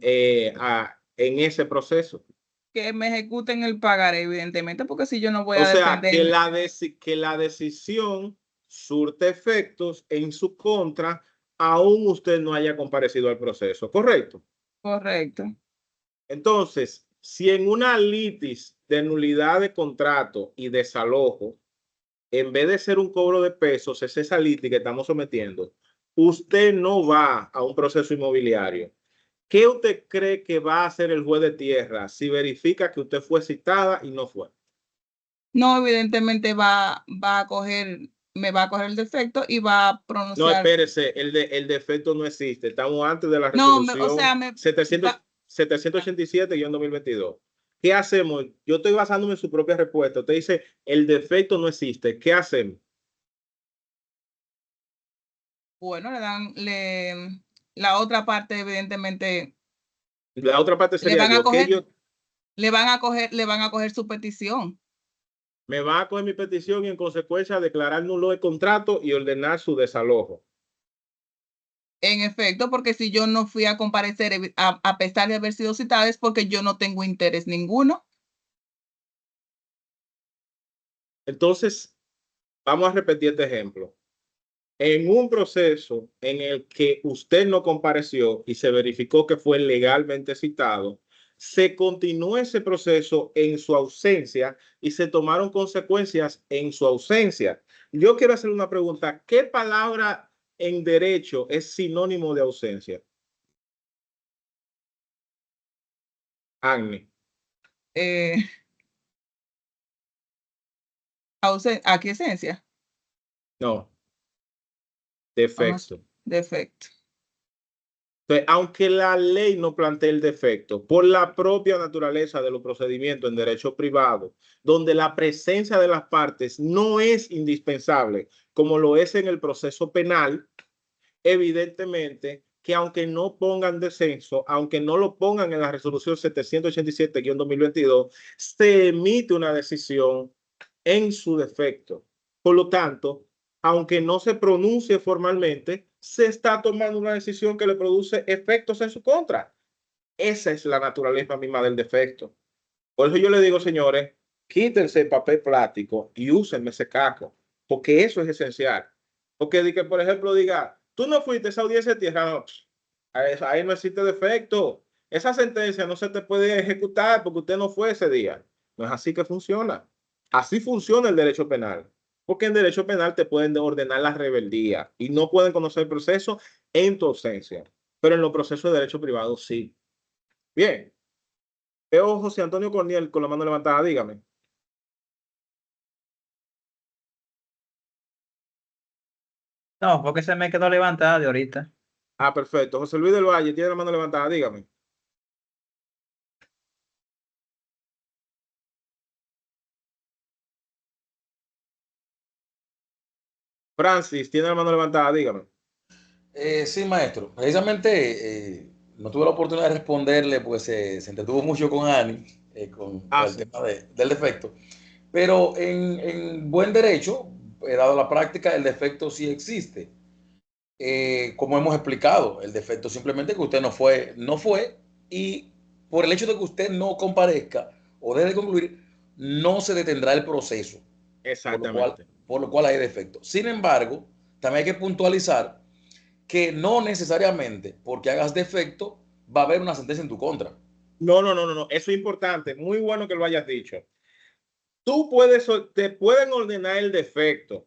ese proceso? Que me ejecuten el pagaré, evidentemente, porque si yo no voy O a sea, defender... que la decisión surte efectos en su contra, aún usted no haya comparecido al proceso, ¿correcto? Correcto. Entonces, si en una litis de nulidad de contrato y desalojo, en vez de ser un cobro de pesos, es esa litis que estamos sometiendo, usted no va a un proceso inmobiliario. ¿Qué usted cree que va a hacer el juez de tierra si verifica que usted fue citada y no fue? No, evidentemente me va a coger el defecto y va a No, pronunciar... espérese, el defecto no existe. Estamos antes de la No, resolución o sea, 787-2022. ¿Qué hacemos? Yo estoy basándome en su propia respuesta. Usted dice, el defecto no existe. ¿Qué hacemos? Bueno, la otra parte, evidentemente, La otra parte sería le van a coger su petición. me va a coger mi petición y en consecuencia declarar nulo el contrato y ordenar su desalojo. En efecto, porque si yo no fui a comparecer a pesar de haber sido citada es porque yo no tengo interés ninguno. Entonces, vamos a repetir este ejemplo. En un proceso en el que usted no compareció y se verificó que fue legalmente citado, se continuó ese proceso en su ausencia y se tomaron consecuencias en su ausencia. Yo quiero hacer una pregunta. ¿Qué palabra en derecho es sinónimo de ausencia? Agni. Aquiescencia. No. Defecto. Defecto. Entonces, aunque la ley no plantee el defecto, por la propia naturaleza de los procedimientos en derecho privado, donde la presencia de las partes no es indispensable, como lo es en el proceso penal, evidentemente que aunque no pongan descenso, aunque no lo pongan en la resolución 787-2022, se emite una decisión en su defecto. Por lo tanto, aunque no se pronuncie formalmente, se está tomando una decisión que le produce efectos en su contra. Esa es la naturaleza misma del defecto. Por eso yo le digo, señores, quítense el papel plástico y úsenme ese caco, porque eso es esencial. Porque, por ejemplo, diga, tú no fuiste a esa audiencia de tierra, no, ahí no existe defecto. Esa sentencia no se te puede ejecutar porque usted no fue ese día. No es así que funciona. Así funciona el derecho penal. Porque en derecho penal te pueden ordenar la rebeldía y no pueden conocer el proceso en tu ausencia. Pero en los procesos de derecho privado sí. Bien. Veo José Antonio Corniel con la mano levantada. Dígame. No, porque se me quedó levantada de ahorita. Ah, perfecto. José Luis del Valle tiene la mano levantada. Dígame. Francis tiene la mano levantada. Dígame. Sí, maestro. Precisamente no tuve la oportunidad de responderle, pues se entretuvo mucho con Ani, con el sí. tema del defecto. Pero en buen derecho, dado la práctica, el defecto sí existe. Como hemos explicado, el defecto simplemente que usted no fue, y por el hecho de que usted no comparezca o deje de concluir, no se detendrá el proceso. Exactamente. Por lo cual hay defecto. Sin embargo, también hay que puntualizar que no necesariamente porque hagas defecto va a haber una sentencia en tu contra. No. Eso es importante. Muy bueno que lo hayas dicho. Te pueden ordenar el defecto.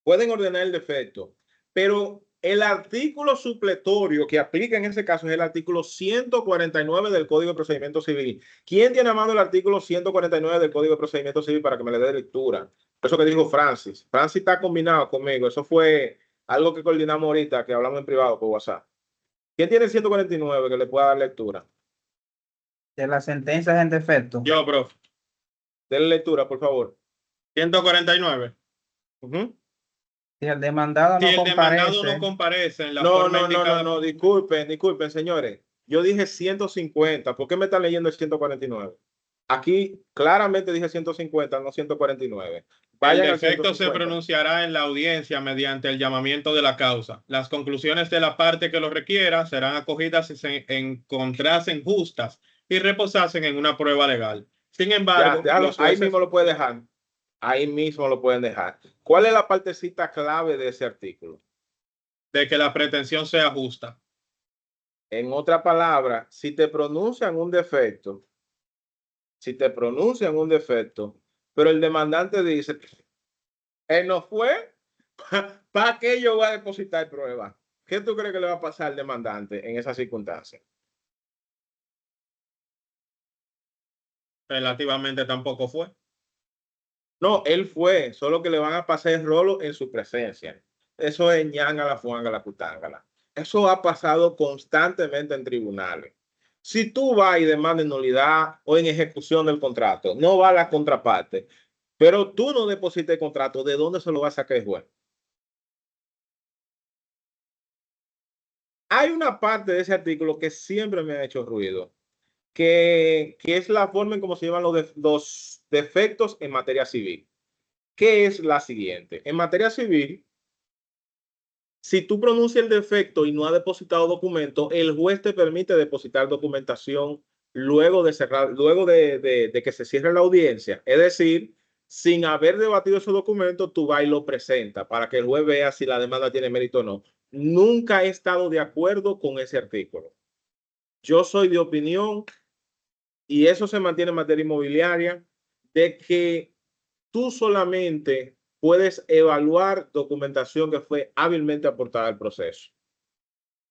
Pueden ordenar el defecto. Pero el artículo supletorio que aplica en ese caso es el artículo 149 del Código de Procedimiento Civil. ¿Quién tiene a mano el artículo 149 del Código de Procedimiento Civil para que me le dé lectura? Eso que dijo Francis. Francis está combinado conmigo. Eso fue algo que coordinamos ahorita, que hablamos en privado por WhatsApp. ¿Quién tiene el 149 que le pueda dar lectura? De las sentencias en defecto. Yo, profe. Denle lectura, por favor. 149. Si el demandado no comparece en la forma indicada. No, disculpen, señores. Yo dije 150. ¿Por qué me están leyendo el 149? Aquí claramente dije 150, no 149. El defecto se pronunciará en la audiencia mediante el llamamiento de la causa. Las conclusiones de la parte que lo requiera serán acogidas si se encontrasen justas y reposasen en una prueba legal. Sin embargo, ahí mismo lo puede dejar. Ahí mismo lo pueden dejar. ¿Cuál es la partecita clave de ese artículo? De que la pretensión sea justa. En otra palabra, si te pronuncian un defecto, pero el demandante dice, él no fue, ¿para qué yo voy a depositar prueba? ¿Qué tú crees que le va a pasar al demandante en esa circunstancia? Relativamente tampoco fue. No, él fue, solo que le van a pasar el rolo en su presencia. Eso es ñangala, fuángala, cutángala. Eso ha pasado constantemente en tribunales. Si tú vas y demandas nulidad o en ejecución del contrato, no va a la contraparte, pero tú no depositas el contrato, ¿de dónde se lo va a sacar el juez? Hay una parte de ese artículo que siempre me ha hecho ruido, que es la forma en cómo se llaman los defectos en materia civil, que es la siguiente. En materia civil, si tú pronuncias el defecto y no has depositado documento, el juez te permite depositar documentación luego de que se cierre la audiencia. Es decir, sin haber debatido ese documento, tú vas y lo presentas para que el juez vea si la demanda tiene mérito o no. Nunca he estado de acuerdo con ese artículo. Yo soy de opinión y eso se mantiene en materia inmobiliaria, de que tú solamente puedes evaluar documentación que fue hábilmente aportada al proceso.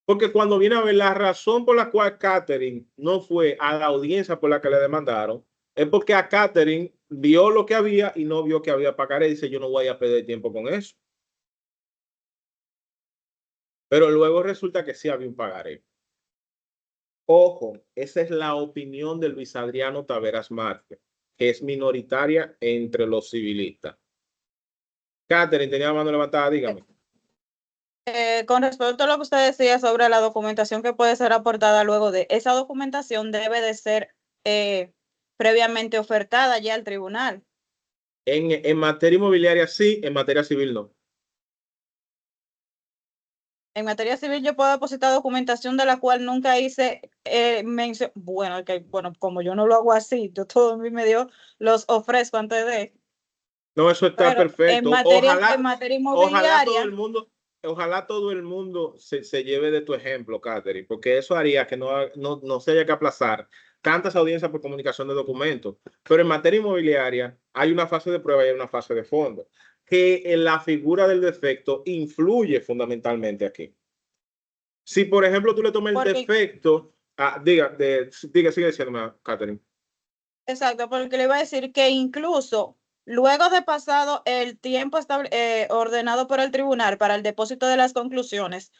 Porque cuando viene a ver la razón por la cual Catherine no fue a la audiencia por la que le demandaron, es porque a Catherine vio lo que había y no vio que había pagaré. Dice, yo no voy a perder tiempo con eso. Pero luego resulta que sí había un pagaré. Ojo, esa es la opinión del Luis Adriano Taveras Márquez, que es minoritaria entre los civilistas. Catherine, tenía la mano levantada, dígame. Con respecto a lo que usted decía sobre la documentación que puede ser aportada luego de esa documentación debe de ser previamente ofertada ya al tribunal. En materia inmobiliaria sí, en materia civil no. En materia civil yo puedo depositar documentación de la cual nunca hice mención. Bueno, como yo no lo hago así, yo todo en mi medio los ofrezco antes de. No, eso está Pero perfecto. en materia inmobiliaria. Ojalá todo el mundo se lleve de tu ejemplo, Catherine, porque eso haría que no se haya que aplazar tantas audiencias por comunicación de documentos. Pero en materia inmobiliaria hay una fase de prueba y hay una fase de fondo, que en la figura del defecto influye fundamentalmente aquí. Si, por ejemplo, tú le tomas el defecto, sigue diciéndome, Catherine. Exacto, porque le iba a decir que incluso luego de pasado el tiempo ordenado por el tribunal para el depósito de las conclusiones,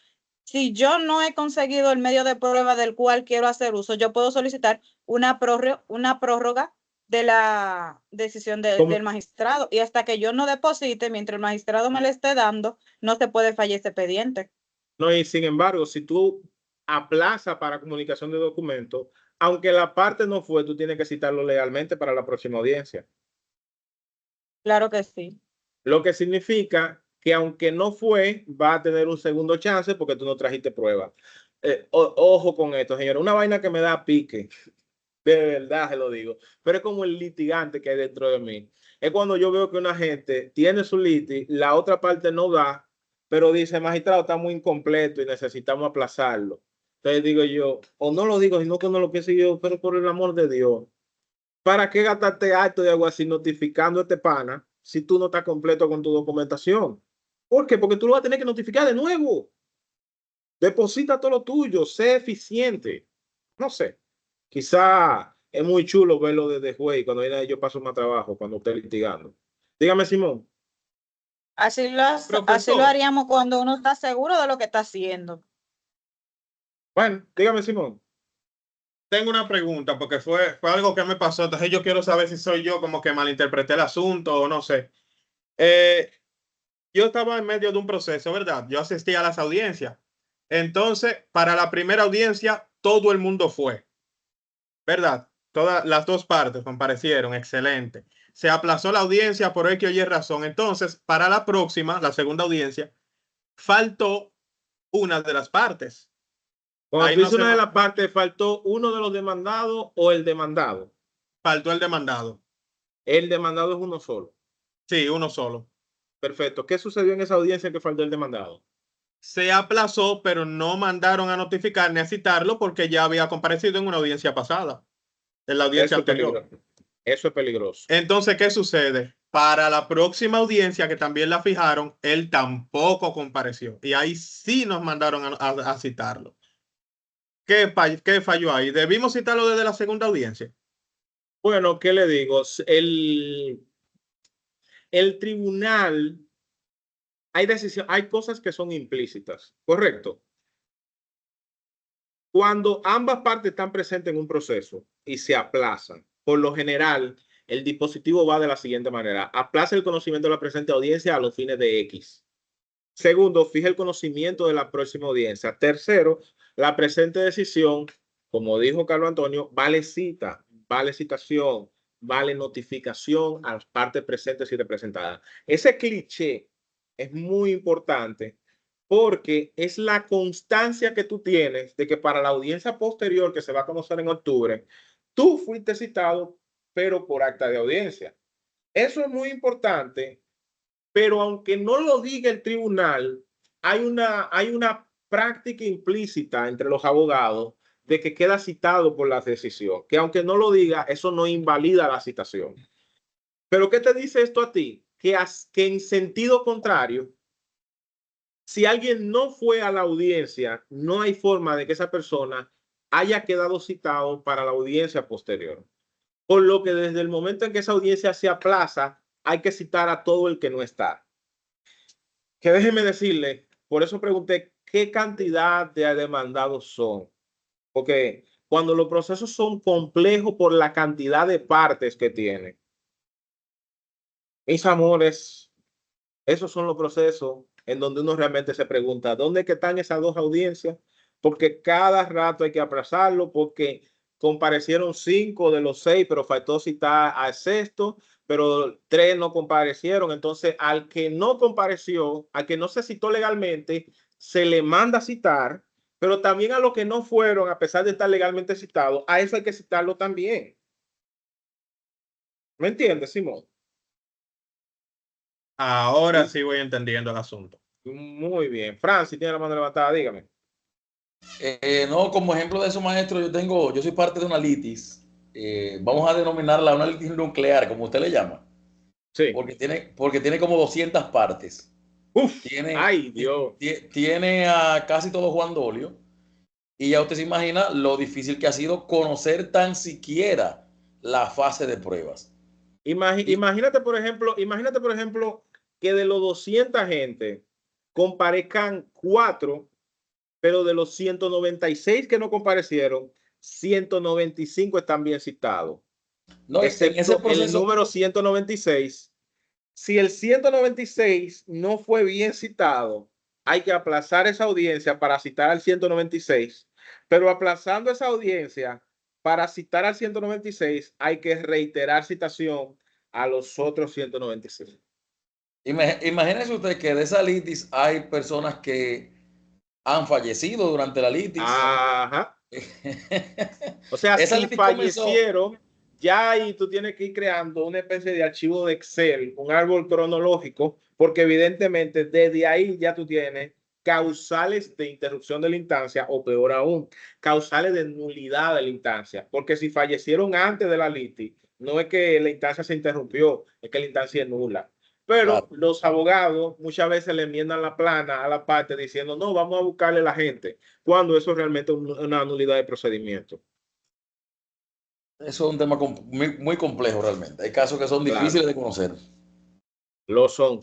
si yo no he conseguido el medio de prueba del cual quiero hacer uso, yo puedo solicitar una prórroga de la decisión del magistrado, y hasta que yo no deposite, mientras el magistrado me le esté dando, no se puede fallar ese expediente. No, y sin embargo, si tú aplazas para comunicación de documentos, aunque la parte no fue, tú tienes que citarlo legalmente para la próxima audiencia. Claro que sí. Lo que significa que aunque no fue, va a tener un segundo chance porque tú no trajiste prueba. Ojo con esto, señor. Una vaina que me da pique, de verdad se lo digo, pero es como el litigante que hay dentro de mí. Es cuando yo veo que una gente tiene su litis, la otra parte no da, pero dice, magistrado, está muy incompleto y necesitamos aplazarlo. Entonces digo yo, o no lo digo, sino que no lo pienso yo, pero por el amor de Dios, ¿para qué gastarte acto de algo así notificando a este pana si tú no estás completo con tu documentación? ¿Por qué? Porque tú lo vas a tener que notificar de nuevo. Deposita todo lo tuyo, sé eficiente. No sé, quizá es muy chulo verlo desde juez cuando yo paso más trabajo, cuando esté litigando. Dígame, Simón. Así lo haríamos cuando uno está seguro de lo que está haciendo. Bueno, dígame, Simón. Tengo una pregunta porque fue algo que me pasó, entonces yo quiero saber si soy yo como que malinterpreté el asunto o no sé. Yo estaba en medio de un proceso, ¿verdad? Yo asistí a las audiencias. Entonces, para la primera audiencia, todo el mundo fue, ¿verdad? Todas las dos partes comparecieron, excelente. Se aplazó la audiencia por X o Y razón. Entonces, para la próxima, la segunda audiencia, faltó una de las partes. Cuando tú dices una de las partes, ¿faltó uno de los demandados o el demandado? Faltó el demandado. El demandado es uno solo. Sí, uno solo. Perfecto. ¿Qué sucedió en esa audiencia que faltó el demandado? Se aplazó, pero no mandaron a notificar ni a citarlo porque ya había comparecido en una audiencia pasada, en la audiencia anterior. Eso es peligroso. Entonces, ¿qué sucede? Para la próxima audiencia, que también la fijaron, él tampoco compareció. Y ahí sí nos mandaron a citarlo. ¿Qué falló ahí? ¿Debimos citarlo desde la segunda audiencia? Bueno, ¿qué le digo? El tribunal, hay cosas que son implícitas, ¿correcto? Cuando ambas partes están presentes en un proceso y se aplazan, por lo general, el dispositivo va de la siguiente manera. Aplaza el conocimiento de la presente audiencia a los fines de X. Segundo, fija el conocimiento de la próxima audiencia. Tercero, la presente decisión, como dijo Carlos Antonio, vale cita, vale citación, vale notificación a las partes presentes y representadas. Ese cliché es muy importante porque es la constancia que tú tienes de que para la audiencia posterior que se va a conocer en octubre, tú fuiste citado, pero por acta de audiencia. Eso es muy importante, pero aunque no lo diga el tribunal, hay una práctica implícita entre los abogados de que queda citado por la decisión, que aunque no lo diga, eso no invalida la citación. Pero ¿qué te dice esto a ti? Que en sentido contrario, si alguien no fue a la audiencia, no hay forma de que esa persona haya quedado citado para la audiencia posterior. Por lo que desde el momento en que esa audiencia se aplaza, hay que citar a todo el que no está. Que déjeme decirle, por eso pregunté qué cantidad de demandados son. Porque cuando los procesos son complejos por la cantidad de partes que tienen. Mis amores, esos son los procesos en donde uno realmente se pregunta, ¿dónde que están esas dos audiencias? Porque cada rato hay que aplazarlo, porque comparecieron 5 de los 6, pero faltó citar al sexto, pero 3 no comparecieron. Entonces, al que no compareció, al que no se citó legalmente, se le manda a citar, pero también a los que no fueron, a pesar de estar legalmente citados, a eso hay que citarlo también. ¿Me entiendes, Simón? Ahora sí voy entendiendo el asunto. Muy bien. Francis, tiene la mano levantada, dígame. No, como ejemplo de eso, maestro, yo soy parte de una litis. Vamos a denominarla una litis nuclear, como usted le llama. Sí. Porque tiene como 200 partes. Uf, ay, Dios. Tiene a casi todo Juan Dolio. Y ya usted se imagina lo difícil que ha sido conocer tan siquiera la fase de pruebas. Imagínate, por ejemplo, que de los 200 gente comparezcan 4, pero de los 196 que no comparecieron, 195 están bien citados. No, excepto en ese proceso, el número 196. Si el 196 no fue bien citado, hay que aplazar esa audiencia para citar al 196, pero aplazando esa audiencia para citar al 196, hay que reiterar citación a los otros 196. Imagínese usted que de esa litis hay personas que han fallecido durante la litis. Ajá. O sea, si fallecieron, ya ahí tú tienes que ir creando una especie de archivo de Excel, un árbol cronológico, porque evidentemente desde ahí ya tú tienes causales de interrupción de la instancia, o peor aún, causales de nulidad de la instancia, porque si fallecieron antes de la litis, no es que la instancia se interrumpió, es que la instancia es nula. Pero los abogados muchas veces le enmiendan la plana a la parte diciendo, no, vamos a buscarle a la gente, cuando eso realmente es una nulidad de procedimiento. Eso es un tema muy complejo realmente. Hay casos que son difíciles de conocer. Lo son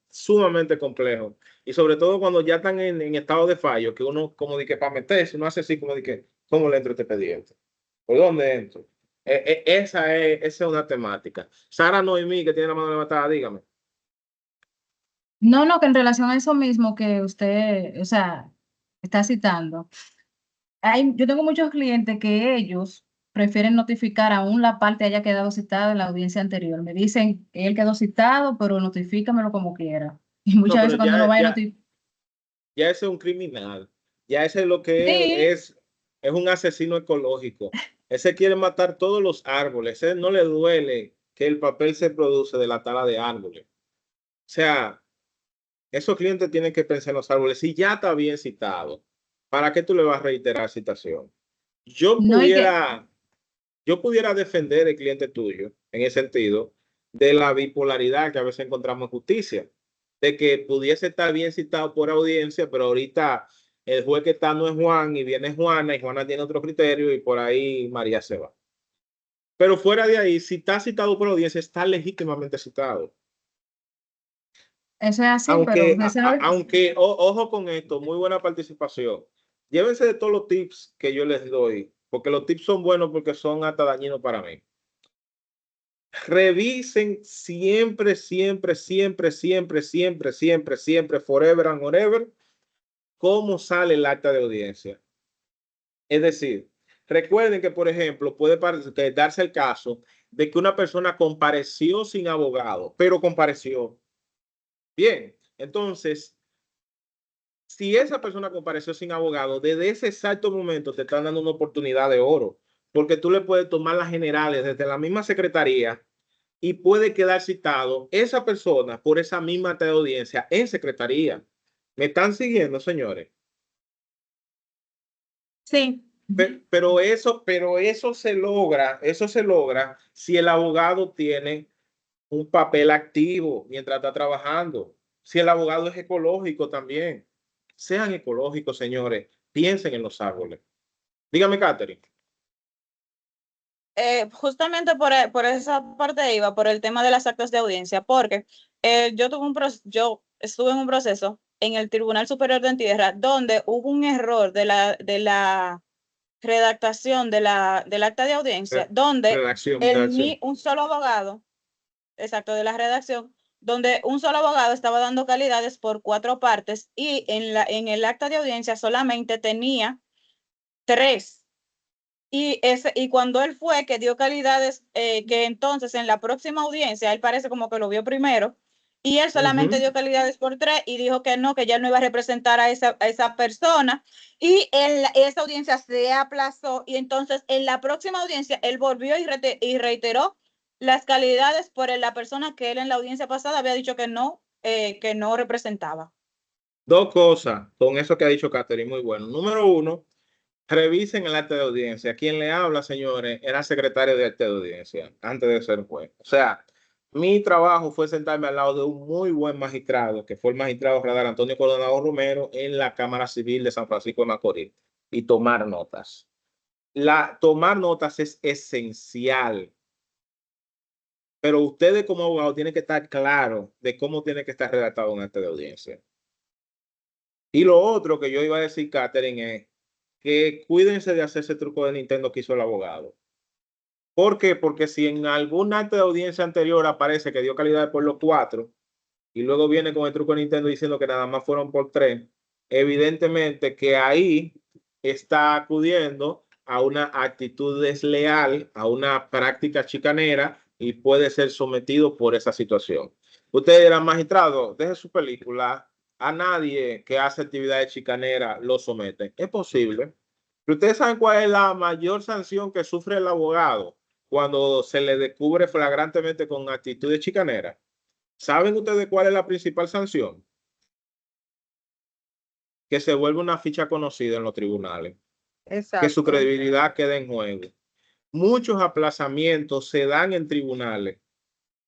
sumamente complejos. Y sobre todo cuando ya están en estado de fallo, que uno como de que para meterse, uno hace así como de que, ¿cómo le entro este expediente? ¿Por dónde entro? Esa es una temática. Sara Noemí, que tiene la mano levantada, dígame. No, que en relación a eso mismo que usted, o sea, está citando, yo tengo muchos clientes que ellos prefieren notificar aún la parte haya quedado citada en la audiencia anterior. Me dicen que él quedó citado, pero notifícamelo como quiera. Y muchas veces cuando uno va a notificar. Ya ese es un criminal. Ya ese es lo que es un asesino ecológico. Ese quiere matar todos los árboles. Ese no le duele que el papel se produce de la tala de árboles. O sea, esos clientes tienen que pensar en los árboles. Si ya está bien citado, ¿para qué tú le vas a reiterar citación? Yo pudiera defender el cliente tuyo en ese sentido de la bipolaridad que a veces encontramos en justicia, de que pudiese estar bien citado por audiencia, pero ahorita el juez que está no es Juan y viene Juana y Juana tiene otro criterio y por ahí María se va. Pero fuera de ahí, si está citado por audiencia, está legítimamente citado. Eso es así, aunque ojo con esto, muy buena participación. Llévense de todos los tips que yo les doy, porque los tips son buenos porque son hasta dañinos para mí. Revisen siempre, forever and forever, cómo sale el acta de audiencia. Es decir, recuerden que, por ejemplo, puede darse el caso de que una persona compareció sin abogado, pero compareció. Bien, entonces, si esa persona compareció sin abogado, desde ese exacto momento te están dando una oportunidad de oro, porque tú le puedes tomar las generales desde la misma secretaría y puede quedar citado esa persona por esa misma acta de audiencia en secretaría. ¿Me están siguiendo, señores? Sí. Pero eso se logra si el abogado tiene un papel activo mientras está trabajando. Si el abogado es ecológico también. Sean ecológicos, señores. Piensen en los árboles. Dígame, Catherine. Justamente por esa parte iba, por el tema de las actas de audiencia, porque yo estuve en un proceso en el Tribunal Superior de Tierra donde hubo un error de la redactación del acta de audiencia, donde Redacción. un solo abogado, exacto, de la redacción, donde un solo abogado estaba dando calidades por 4 partes y en el acta de audiencia solamente tenía 3. Y cuando él fue que dio calidades, que entonces en la próxima audiencia, él parece como que lo vio primero, y él solamente dio calidades por 3 y dijo que no, que ya no iba a representar a esa persona, y esa audiencia se aplazó, y entonces en la próxima audiencia él volvió y reiteró las calidades por la persona que él en la audiencia pasada había dicho que no representaba. 2 cosas con eso que ha dicho Catherine, muy bueno. Número 1, revisen el acta de audiencia. Quien le habla, señores, era secretario de acta de audiencia antes de ser juez. O sea, mi trabajo fue sentarme al lado de un muy buen magistrado, que fue el magistrado Radar Antonio Coronado Romero, en la Cámara Civil de San Francisco de Macorís, y tomar notas. Tomar notas es esencial, pero ustedes como abogados tienen que estar claros de cómo tiene que estar redactado un acta de audiencia. Y lo otro que yo iba a decir, Catherine, es que cuídense de hacer ese truco de Nintendo que hizo el abogado. ¿Por qué? Porque si en algún acta de audiencia anterior aparece que dio calidad por los 4 y luego viene con el truco de Nintendo diciendo que nada más fueron por 3, evidentemente que ahí está acudiendo a una actitud desleal, a una práctica chicanera y puede ser sometido por esa situación. Usted dirá, magistrado, deje su película. A nadie que hace actividades chicaneras lo someten. Es posible. Pero ustedes saben cuál es la mayor sanción que sufre el abogado cuando se le descubre flagrantemente con actitudes chicaneras. ¿Saben ustedes cuál es la principal sanción? Que se vuelve una ficha conocida en los tribunales. Exacto. Que su credibilidad quede en juego. Muchos aplazamientos se dan en tribunales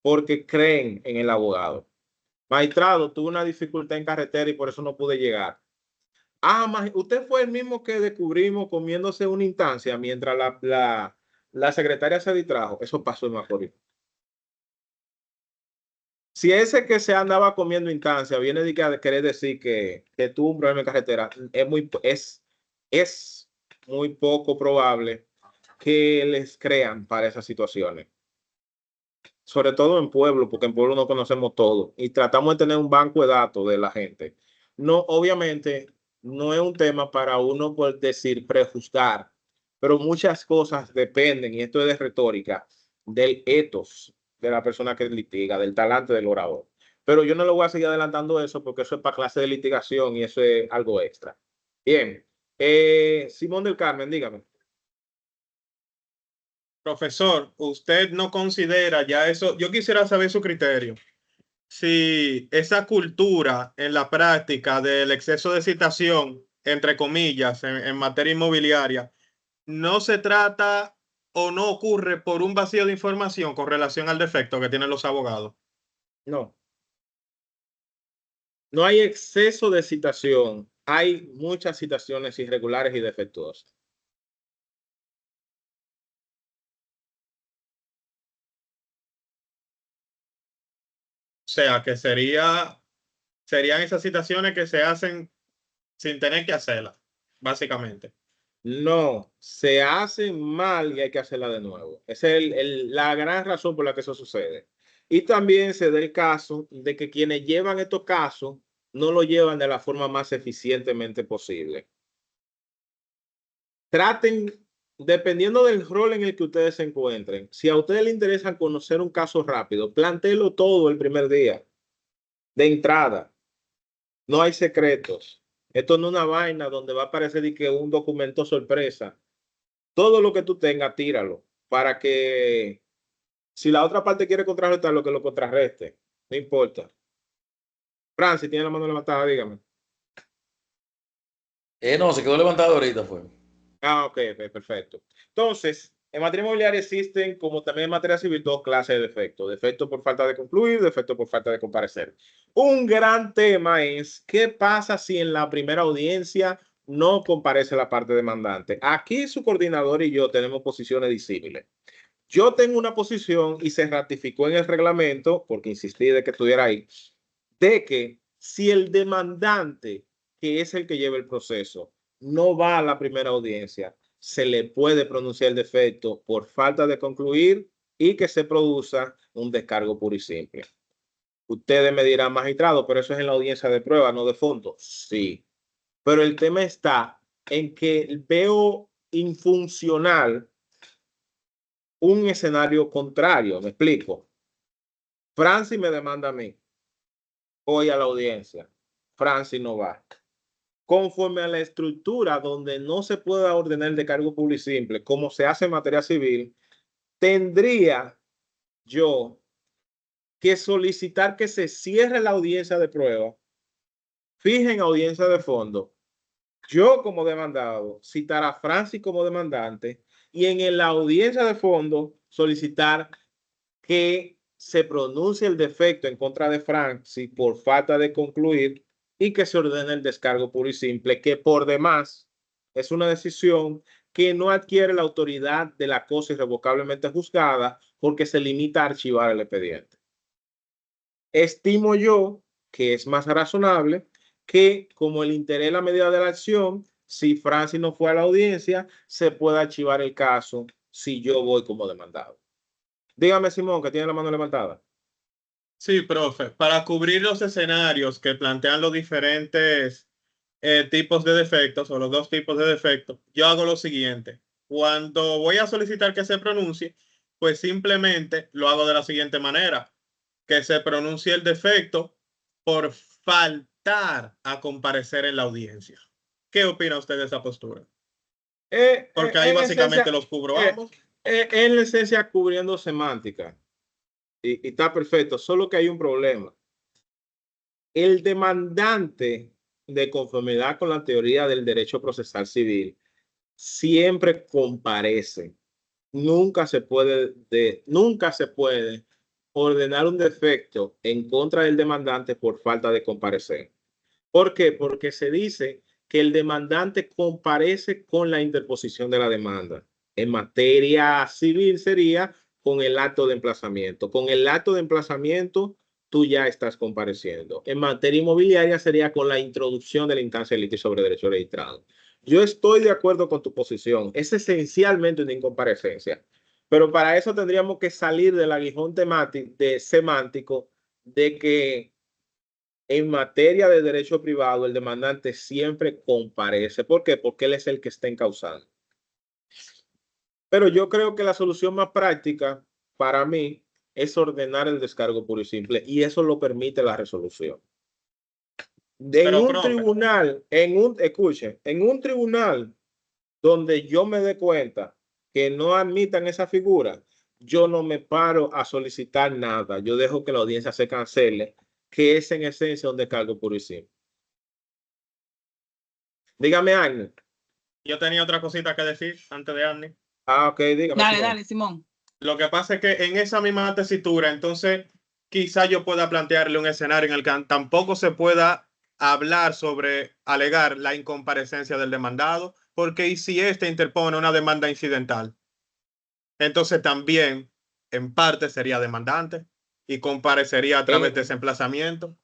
porque creen en el abogado. Magistrado, tuve una dificultad en carretera y por eso no pude llegar. Usted fue el mismo que descubrimos comiéndose una instancia mientras la secretaria se distrajo. Eso pasó en Macorís. Si ese que se andaba comiendo instancia viene a querer decir que tuvo un problema en carretera, es muy poco probable que les crean para esas situaciones. Sobre todo en pueblo, porque en pueblo no conocemos todo y tratamos de tener un banco de datos de la gente. No, obviamente, no es un tema para uno por decir prejuzgar, pero muchas cosas dependen, y esto es de retórica, del ethos de la persona que litiga, del talante del orador. Pero yo no le voy a seguir adelantando eso porque eso es para clase de litigación y eso es algo extra. Bien, Simón del Carmen, dígame. Profesor, ¿usted no considera ya eso? Yo quisiera saber su criterio. Si esa cultura en la práctica del exceso de citación, entre comillas, en materia inmobiliaria, no se trata o no ocurre por un vacío de información con relación al defecto que tienen los abogados. No. No hay exceso de citación. Hay muchas citaciones irregulares y defectuosas. O sea, que serían esas citaciones que se hacen sin tener que hacerlas, básicamente. No, se hace mal y hay que hacerla de nuevo. Esa es la gran razón por la que eso sucede. Y también se da el caso de que quienes llevan estos casos no lo llevan de la forma más eficientemente posible. Traten, dependiendo del rol en el que ustedes se encuentren, si a ustedes les interesa conocer un caso rápido, plantéelo todo el primer día, de entrada. No hay secretos. Esto no es una vaina donde va a aparecer que un documento sorpresa. Todo lo que tú tengas, tíralo para que si la otra parte quiere contrarrestar lo que lo contrarreste. No importa. Francis, tiene la mano levantada, dígame. No, se quedó levantado ahorita, fue. Ok, perfecto. Entonces, en materia inmobiliaria existen, como también en materia civil, dos clases de defectos. Defecto por falta de concluir, defecto por falta de comparecer. Un gran tema es, ¿qué pasa si en la primera audiencia no comparece la parte demandante? Aquí su coordinador y yo tenemos posiciones disímiles. Yo tengo una posición y se ratificó en el reglamento, porque insistí de que estuviera ahí, de que si el demandante, que es el que lleva el proceso, no va a la primera audiencia, se le puede pronunciar el defecto por falta de concluir y que se produzca un descargo puro y simple. Ustedes me dirán, magistrado, pero eso es en la audiencia de prueba, no de fondo. Sí, pero el tema está en que veo infuncional un escenario contrario. Me explico. Francis me demanda a mí. Voy a la audiencia. Francis no va. Conforme a la estructura donde no se pueda ordenar el descargo público y simple, como se hace en materia civil, tendría yo que solicitar que se cierre la audiencia de prueba, fijen audiencia de fondo, yo como demandado, citar a Francis como demandante y en la audiencia de fondo solicitar que se pronuncie el defecto en contra de Francis por falta de concluir y que se ordene el descargo puro y simple, que por demás es una decisión que no adquiere la autoridad de la cosa irrevocablemente juzgada porque se limita a archivar el expediente. Estimo yo que es más razonable que, como el interés de la medida de la acción, si Francis no fue a la audiencia, se pueda archivar el caso si yo voy como demandado. Dígame, Simón, que tiene la mano levantada. Sí, profe, para cubrir los escenarios que plantean los diferentes tipos de defectos o los dos tipos de defectos, yo hago lo siguiente. Cuando voy a solicitar que se pronuncie, pues simplemente lo hago de la siguiente manera, que se pronuncie el defecto por faltar a comparecer en la audiencia. ¿Qué opina usted de esa postura? Porque ahí básicamente los cubro ambos. En la esencia, cubriendo semántica. Y está perfecto, solo que hay un problema. El demandante, de conformidad con la teoría del derecho procesal civil, siempre comparece. Nunca se puede ordenar un defecto en contra del demandante por falta de comparecer. ¿Por qué? Porque se dice que el demandante comparece con la interposición de la demanda. En materia civil sería con el acto de emplazamiento. Con el acto de emplazamiento, tú ya estás compareciendo. En materia inmobiliaria sería con la introducción de la instancia de litigio sobre derecho registrado. Yo estoy de acuerdo con tu posición. Es esencialmente una incomparecencia. Pero para eso tendríamos que salir del aguijón semántico de que en materia de derecho privado, el demandante siempre comparece. ¿Por qué? Porque él es el que está encausando. Pero yo creo que la solución más práctica para mí es ordenar el descargo puro y simple, y eso lo permite la resolución. En un tribunal, en un tribunal donde yo me dé cuenta que no admitan esa figura, yo no me paro a solicitar nada. Yo dejo que la audiencia se cancele, que es en esencia un descargo puro y simple. Dígame, Agnes. Yo tenía otra cosita que decir antes de Agnes. Ok, dígame. Dale, dale, Simón. Lo que pasa es que en esa misma tesitura, entonces, quizá yo pueda plantearle un escenario en el que tampoco se pueda hablar sobre alegar la incomparecencia del demandado, porque ¿y si éste interpone una demanda incidental? Entonces también, en parte, sería demandante y comparecería a través de ese emplazamiento.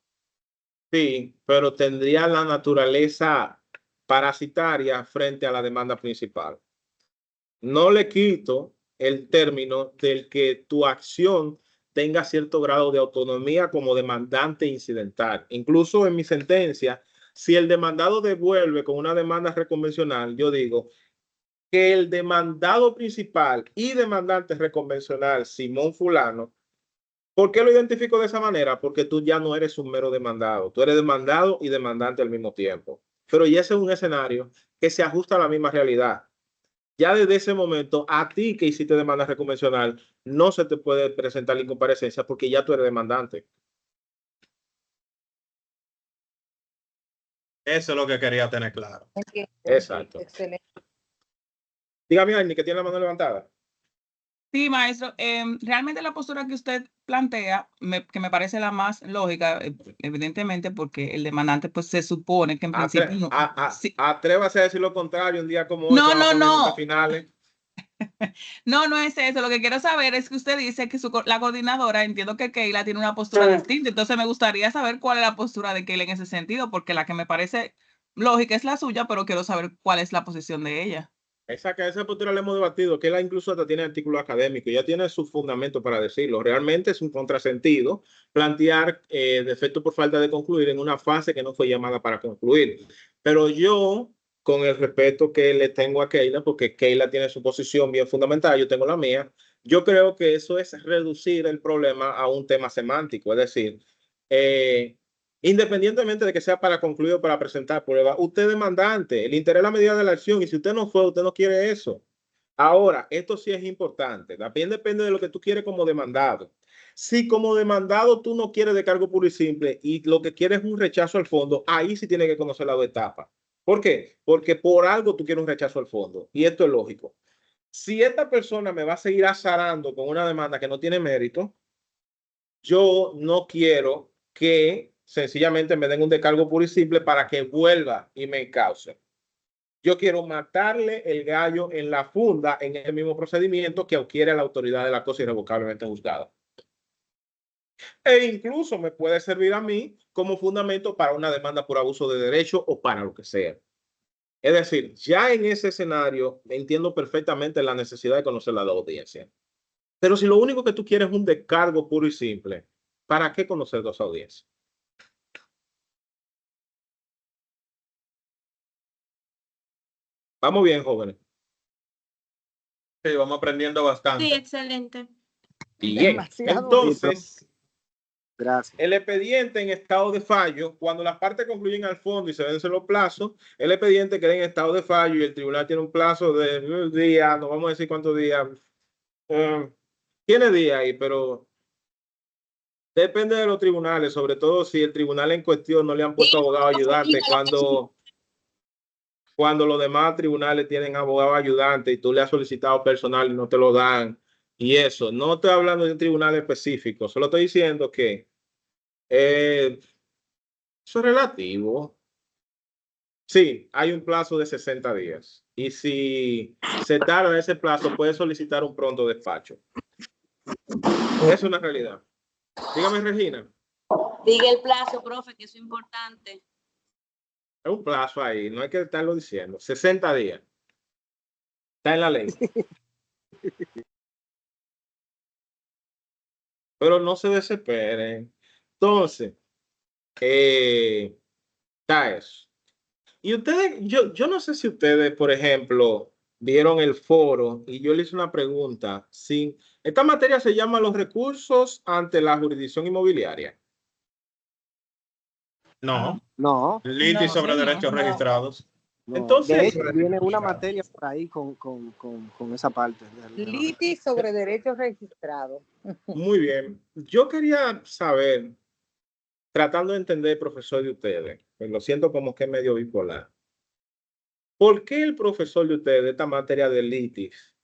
Sí, pero tendría la naturaleza parasitaria frente a la demanda principal. No le quito el término del que tu acción tenga cierto grado de autonomía como demandante incidental. Incluso en mi sentencia, si el demandado devuelve con una demanda reconvencional, yo digo que el demandado principal y demandante reconvencional, Simón Fulano, ¿por qué lo identifico de esa manera? Porque tú ya no eres un mero demandado, tú eres demandado y demandante al mismo tiempo. Pero ya ese es un escenario que se ajusta a la misma realidad. Ya desde ese momento, a ti que hiciste demanda reconvencional, no se te puede presentar la incomparecencia porque ya tú eres demandante. Eso es lo que quería tener claro. Exacto. Excelente. Dígame, Arnie, que tiene la mano levantada. Sí, maestro. Realmente la postura que usted plantea, que me parece la más lógica, evidentemente, porque el demandante, pues se supone que en principio no. Sí. Atrévase a decir lo contrario un día como hoy. No, que vamos no, a ver no. notas finales. No, no es eso. Lo que quiero saber es que usted dice que la coordinadora, entiendo que Keila tiene una postura distinta. Entonces me gustaría saber cuál es la postura de Keila en ese sentido, porque la que me parece lógica es la suya, pero quiero saber cuál es la posición de ella. Esa postura la hemos debatido, que ella incluso hasta tiene artículos académicos, ya tiene su fundamento para decirlo. Realmente es un contrasentido plantear defecto por falta de concluir en una fase que no fue llamada para concluir. Pero yo, con el respeto que le tengo a Keila, porque Keila tiene su posición bien fundamental, yo tengo la mía, yo creo que eso es reducir el problema a un tema semántico, es decir, independientemente de que sea para concluir o para presentar pruebas, usted es demandante, el interés es la medida de la acción, y si usted no fue, usted no quiere eso. Ahora, esto sí es importante, también depende de lo que tú quieres como demandado. Si como demandado tú no quieres de cargo puro y simple y lo que quieres es un rechazo al fondo, ahí sí tiene que conocer las dos etapas. ¿Por qué? Porque por algo tú quieres un rechazo al fondo, y esto es lógico. Si esta persona me va a seguir azarando con una demanda que no tiene mérito, yo no quiero que sencillamente me den un descargo puro y simple para que vuelva y me encauce. Yo quiero matarle el gallo en la funda en el mismo procedimiento que adquiere la autoridad de la cosa irrevocablemente juzgada. E incluso me puede servir a mí como fundamento para una demanda por abuso de derecho o para lo que sea. Es decir, ya en ese escenario entiendo perfectamente la necesidad de conocer la audiencia. Pero si lo único que tú quieres es un descargo puro y simple, ¿para qué conocer dos audiencias? Vamos bien, jóvenes. Sí, vamos aprendiendo bastante. Sí, excelente. Bien, entonces, gracias. El expediente en estado de fallo, cuando las partes concluyen al fondo y se vencen los plazos, el expediente queda en estado de fallo y el tribunal tiene un plazo de un día, no vamos a decir cuántos días, tiene días ahí, pero depende de los tribunales, sobre todo si el tribunal en cuestión no le han puesto abogado ayudante, cuando los demás tribunales tienen abogado ayudante y tú le has solicitado personal y no te lo dan, y eso, no estoy hablando de un tribunal específico, solo estoy diciendo que eso es relativo. Sí, hay un plazo de 60 días. Y si se tarda ese plazo, puede solicitar un pronto despacho. Es una realidad. Dígame, Regina. Diga el plazo, profe, que eso es importante. Hay un plazo ahí, no hay que estarlo diciendo. 60 días. Está en la ley. Pero no se desesperen. Entonces, está eso. Y ustedes, yo no sé si ustedes, por ejemplo, vieron el foro y yo le hice una pregunta. Sí, esta materia se llama los recursos ante la jurisdicción inmobiliaria. No. No. Litis sobre derechos registrados. No. Entonces, de hecho, viene una materia por ahí con esa parte. Litis sobre derechos registrados. Muy bien. Yo quería saber, tratando de entender, profesor, de ustedes, pues lo siento como que es medio bipolar. ¿Por qué el profesor de ustedes de esta materia de litis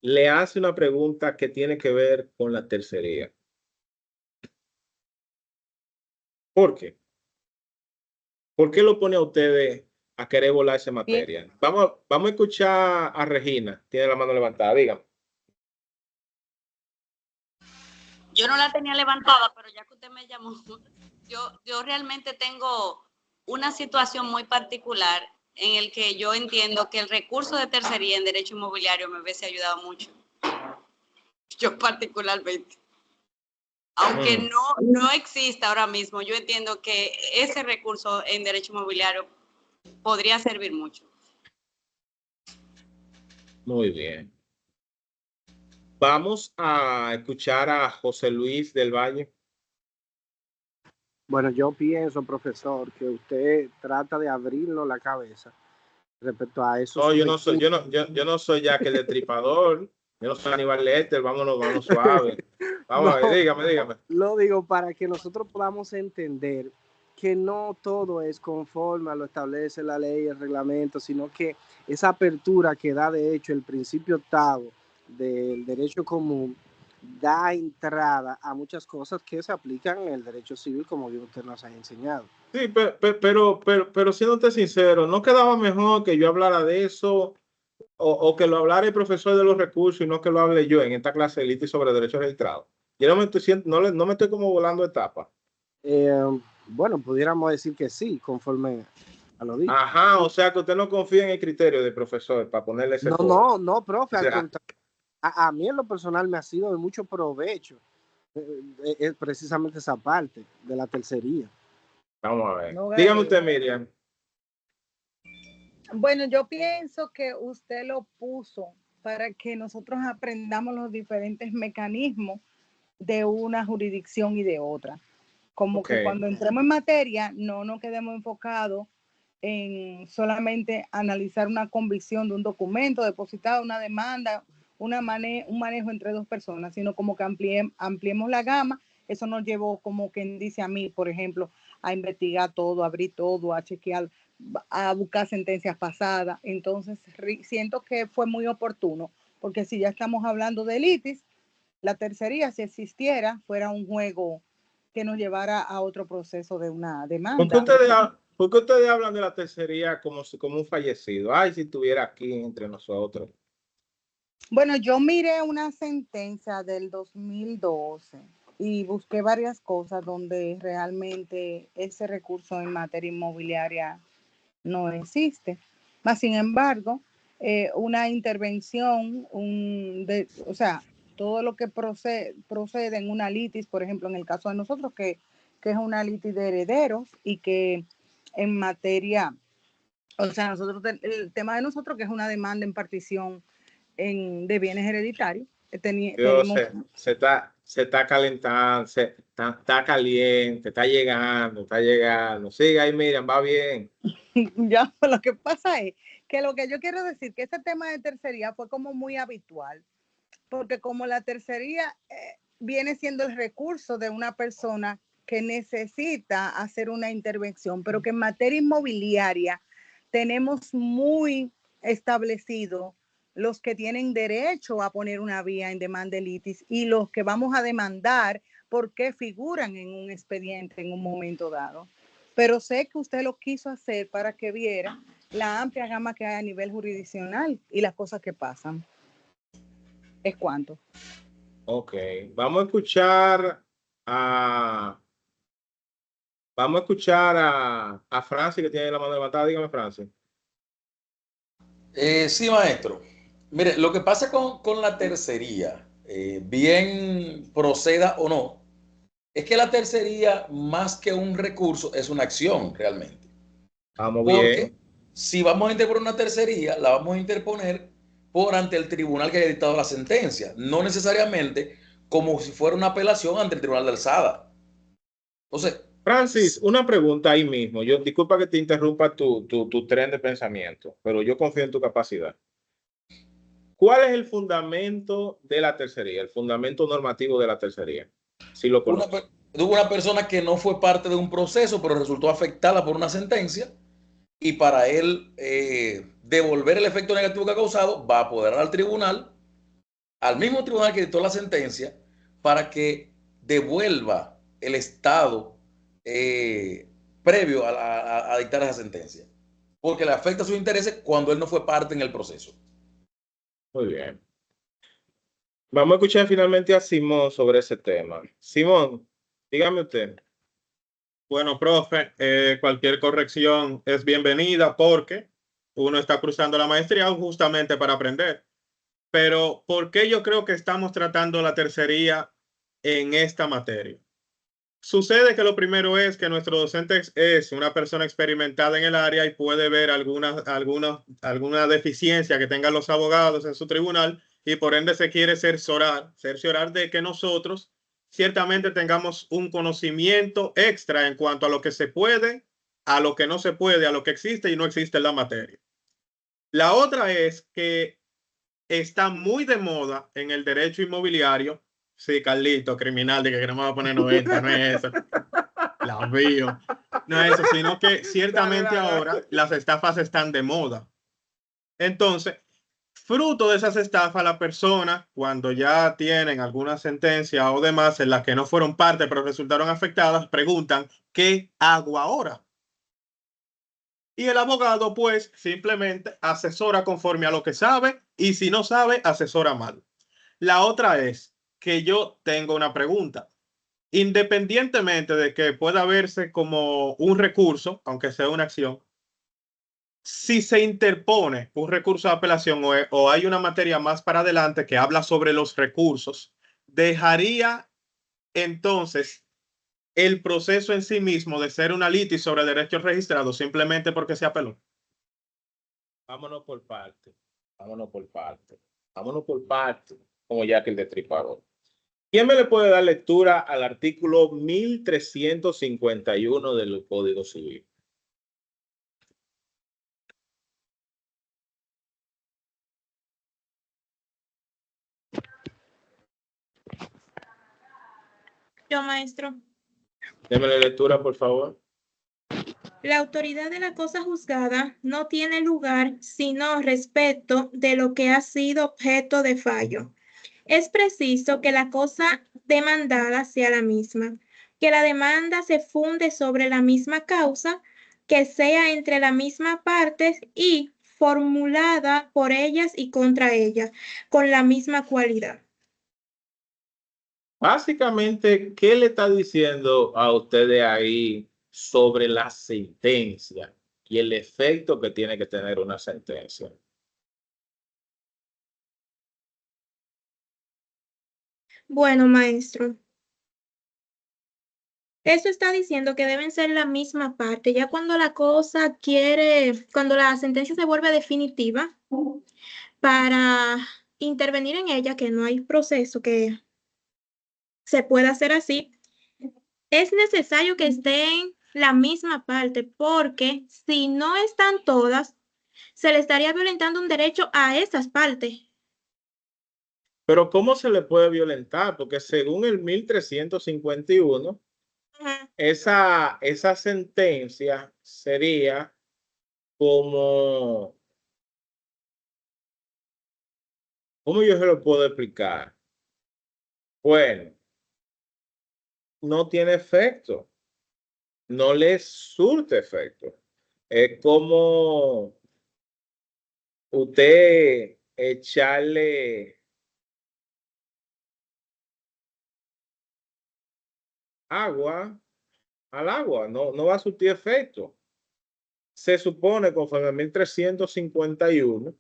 le hace una pregunta que tiene que ver con la tercería? ¿Por qué? ¿Por qué lo pone a ustedes a querer volar esa materia? Vamos a escuchar a Regina. Tiene la mano levantada. Dígame. Yo no la tenía levantada, pero ya que usted me llamó, yo realmente tengo una situación muy particular en el que yo entiendo que el recurso de tercería en derecho inmobiliario me hubiese ayudado mucho. Yo particularmente. Aunque no exista ahora mismo, yo entiendo que ese recurso en derecho inmobiliario podría servir mucho. Muy bien. Vamos a escuchar a José Luis del Valle. Bueno, yo pienso, profesor, que usted trata de abrirnos la cabeza respecto a eso. No, yo no soy Jack el Destripador. Yo no soy Aníbal Lecter. Vamos suave. Vamos a ver, dígame. Lo digo para que nosotros podamos entender que no todo es conforme a lo establece la ley, el reglamento, sino que esa apertura que da de hecho el principio octavo del derecho común da entrada a muchas cosas que se aplican en el derecho civil, como bien usted nos ha enseñado. Sí, pero siéndote sincero, ¿no quedaba mejor que yo hablara de eso o que lo hablara el profesor de los recursos y no que lo hable yo en esta clase de litis sobre derechos registrados? Yo no me estoy, no me estoy como volando etapas. Bueno, pudiéramos decir que sí, conforme a lo dicho. Ajá, o sea que usted no confía en el criterio del profesor para ponerle ese foro. No, profe, O sea, al contrario. A mí en lo personal me ha sido de mucho provecho precisamente esa parte de la tercería. Vamos a ver. No, Dígame usted, Miriam. Bueno, yo pienso que usted lo puso para que nosotros aprendamos los diferentes mecanismos de una jurisdicción y de otra. Como que cuando entremos en materia, no nos quedemos enfocados en solamente analizar una convicción de un documento depositado, una demanda, un manejo entre dos personas, sino como que ampliemos la gama. Eso nos llevó, como quien dice a mí, por ejemplo, a investigar todo, a abrir todo, a chequear, a buscar sentencias pasadas. Entonces, siento que fue muy oportuno, porque si ya estamos hablando de litis, la tercería, si existiera, fuera un juego que nos llevara a otro proceso de una demanda. ¿Por qué ustedes hablan de la tercería como un fallecido? Ay, si estuviera aquí entre nosotros. Bueno, yo miré una sentencia del 2012 y busqué varias cosas donde realmente ese recurso en materia inmobiliaria no existe. Mas, sin embargo, una intervención, o sea, todo lo que procede en una litis, por ejemplo, en el caso de nosotros, que es una litis de herederos y que en materia, o sea, nosotros, el tema de nosotros, que es una demanda en partición de bienes hereditarios. Se está calentando, está caliente, está llegando. Siga ahí, Miriam, va bien. Ya, lo que pasa es que lo que yo quiero decir, que ese tema de tercería fue como muy habitual, porque como la tercería viene siendo el recurso de una persona que necesita hacer una intervención, pero que en materia inmobiliaria tenemos muy establecido los que tienen derecho a poner una vía en demanda de litis y los que vamos a demandar porque figuran en un expediente en un momento dado. Pero sé que usted lo quiso hacer para que viera la amplia gama que hay a nivel jurisdiccional y las cosas que pasan. ¿Es cuánto? Ok, vamos a escuchar a Francis, que tiene la mano levantada. Dígame, Francis. Sí, maestro. Mire, lo que pasa con la tercería, bien proceda o no, es que la tercería, más que un recurso, es una acción realmente. Vamos Porque bien. si vamos a interponer una tercería, la vamos a interponer por ante el tribunal que haya dictado la sentencia, no necesariamente como si fuera una apelación ante el tribunal de alzada. Entonces, Francis, una pregunta ahí mismo. Yo disculpa que te interrumpa tu tren de pensamiento, pero yo confío en tu capacidad. ¿Cuál es el fundamento de la tercería? El fundamento normativo de la tercería. Si lo conoces. Una persona que no fue parte de un proceso, pero resultó afectada por una sentencia, y para él devolver el efecto negativo que ha causado, va a apoderar al tribunal, al mismo tribunal que dictó la sentencia, para que devuelva el estado previo a dictar esa sentencia, porque le afecta sus intereses cuando él no fue parte en el proceso. Muy bien. Vamos a escuchar finalmente a Simón sobre ese tema. Simón, dígame usted. Bueno, profe, cualquier corrección es bienvenida porque uno está cruzando la maestría justamente para aprender. Pero, ¿por qué yo creo que estamos tratando la tercería en esta materia? Sucede que lo primero es que nuestro docente es una persona experimentada en el área y puede ver alguna deficiencia que tengan los abogados en su tribunal y por ende se quiere cerciorar de que nosotros ciertamente tengamos un conocimiento extra en cuanto a lo que se puede, a lo que no se puede, a lo que existe y no existe en la materia. La otra es que está muy de moda en el derecho inmobiliario. Sí, Carlito, criminal, de que queremos poner 90, no es eso. La veo. No es eso, sino que ciertamente ahora las estafas están de moda. Entonces, fruto de esas estafas, la persona, cuando ya tienen alguna sentencia o demás en las que no fueron parte pero resultaron afectadas, preguntan, ¿qué hago ahora? Y el abogado, pues, simplemente asesora conforme a lo que sabe y si no sabe, asesora mal. La otra es que yo tengo una pregunta. Independientemente de que pueda verse como un recurso, aunque sea una acción, si se interpone un recurso de apelación o hay una materia más para adelante que habla sobre los recursos, dejaría entonces el proceso en sí mismo de ser una litis sobre derechos registrados simplemente porque se apeló. Vámonos por parte. Vámonos por parte. Vámonos por parte, como Jack el Destripador. ¿Quién me le puede dar lectura al artículo 1351 del Código Civil? Yo, maestro. Démele lectura, por favor. La autoridad de la cosa juzgada no tiene lugar sino respecto de lo que ha sido objeto de fallo. Es preciso que la cosa demandada sea la misma, que la demanda se funde sobre la misma causa, que sea entre la misma parte y formulada por ellas y contra ellas, con la misma cualidad. Básicamente, ¿qué le está diciendo a ustedes ahí sobre la sentencia y el efecto que tiene que tener una sentencia? Bueno, maestro, eso está diciendo que deben ser la misma parte. Ya cuando la cosa cuando la sentencia se vuelve definitiva, para intervenir en ella, que no hay proceso que se pueda hacer así, es necesario que estén la misma parte, porque si no están todas, se le estaría violentando un derecho a esas partes. Pero ¿cómo se le puede violentar? Porque según el 1351, esa sentencia sería como, ¿cómo yo se lo puedo explicar? Bueno, no tiene efecto, no le surte efecto. Es como usted echarle agua al agua, no va a surtir efecto. Se supone, conforme a 1351,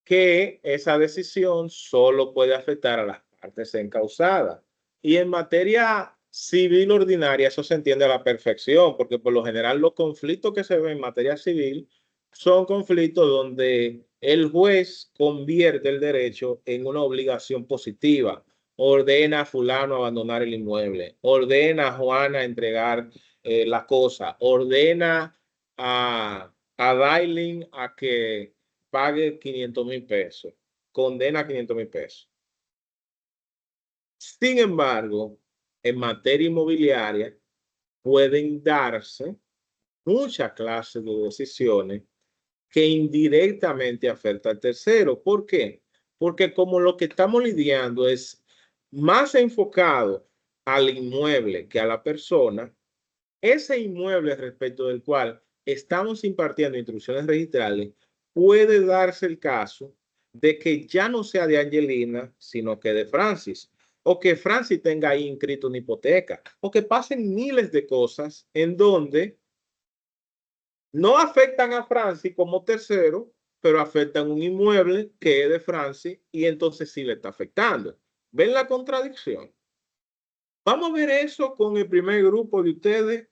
que esa decisión solo puede afectar a las partes encausadas. Y en materia civil ordinaria eso se entiende a la perfección, porque por lo general los conflictos que se ven en materia civil son conflictos donde el juez convierte el derecho en una obligación positiva. Ordena a fulano abandonar el inmueble, ordena a Juana entregar la cosa, ordena a Dailin a que pague 500,000 pesos, condena 500,000 pesos. Sin embargo, en materia inmobiliaria pueden darse muchas clases de decisiones que indirectamente afectan al tercero. ¿Por qué? Porque como lo que estamos lidiando es más enfocado al inmueble que a la persona, ese inmueble respecto del cual estamos impartiendo instrucciones registrales, puede darse el caso de que ya no sea de Angelina, sino que de Francis, o que Francis tenga ahí inscrito una hipoteca, o que pasen miles de cosas en donde no afectan a Francis como tercero, pero afectan un inmueble que es de Francis y entonces sí le está afectando. ¿Ven la contradicción? Vamos a ver eso con el primer grupo de ustedes.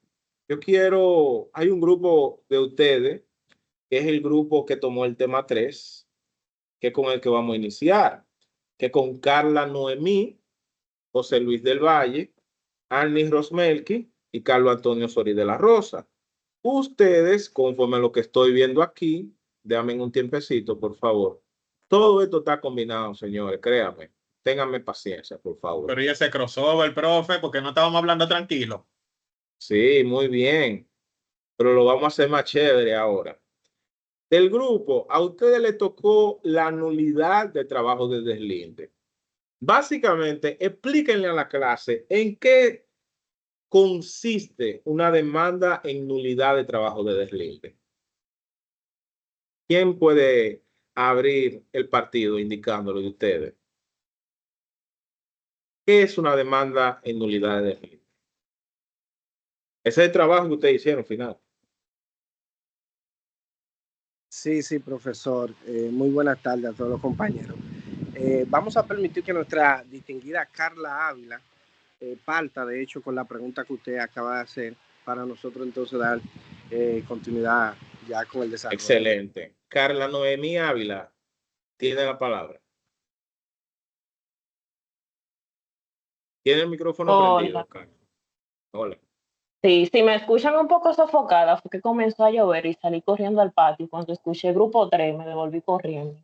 Hay un grupo de ustedes, que es el grupo que tomó el tema 3, que es con el que vamos a iniciar, que con Carla Noemí, José Luis del Valle, Arnis Rosmelki y Carlos Antonio Sorí de la Rosa. Ustedes, conforme a lo que estoy viendo aquí, déjame un tiempecito, por favor. Todo esto está combinado, señores, créanme. Ténganme paciencia, por favor. Pero ya se crossover, profe, porque no estábamos hablando tranquilo. Sí, muy bien. Pero lo vamos a hacer más chévere ahora. Del grupo, a ustedes le tocó la nulidad de trabajo de deslinde. Básicamente, explíquenle a la clase en qué consiste una demanda en nulidad de trabajo de deslinde. ¿Quién puede abrir el partido indicándolo de ustedes? ¿Qué es una demanda en nulidad de deslinde? Ese es el trabajo que ustedes hicieron al final. Sí, profesor. Muy buenas tardes a todos los compañeros. Vamos a permitir que nuestra distinguida Carla Ávila parta, de hecho, con la pregunta que usted acaba de hacer, para nosotros entonces dar continuidad ya con el desarrollo. Excelente. Carla Noemí Ávila tiene la palabra. Tiene el micrófono prendido, Carla. Hola. Sí, si me escuchan un poco sofocada, fue que comenzó a llover y salí corriendo al patio. Cuando escuché grupo 3, me devolví corriendo.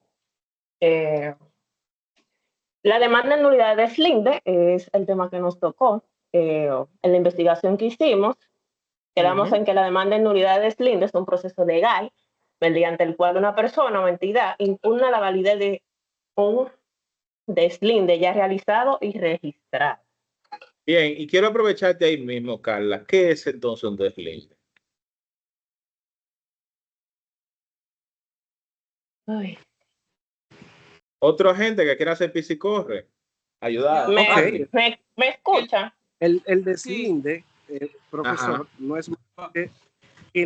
La demanda en nulidad de deslinde es el tema que nos tocó. En la investigación que hicimos, quedamos en que la demanda en nulidad de deslinde es un proceso legal mediante el cual una persona o entidad impugna la validez de un deslinde ya realizado y registrado. Bien, y quiero aprovecharte ahí mismo, Carla. ¿Qué es entonces un deslinde? Ay. Otro agente que quiera hacer pis y corre. Ayudar. ¿Me escucha? El deslinde, profesor, no es más que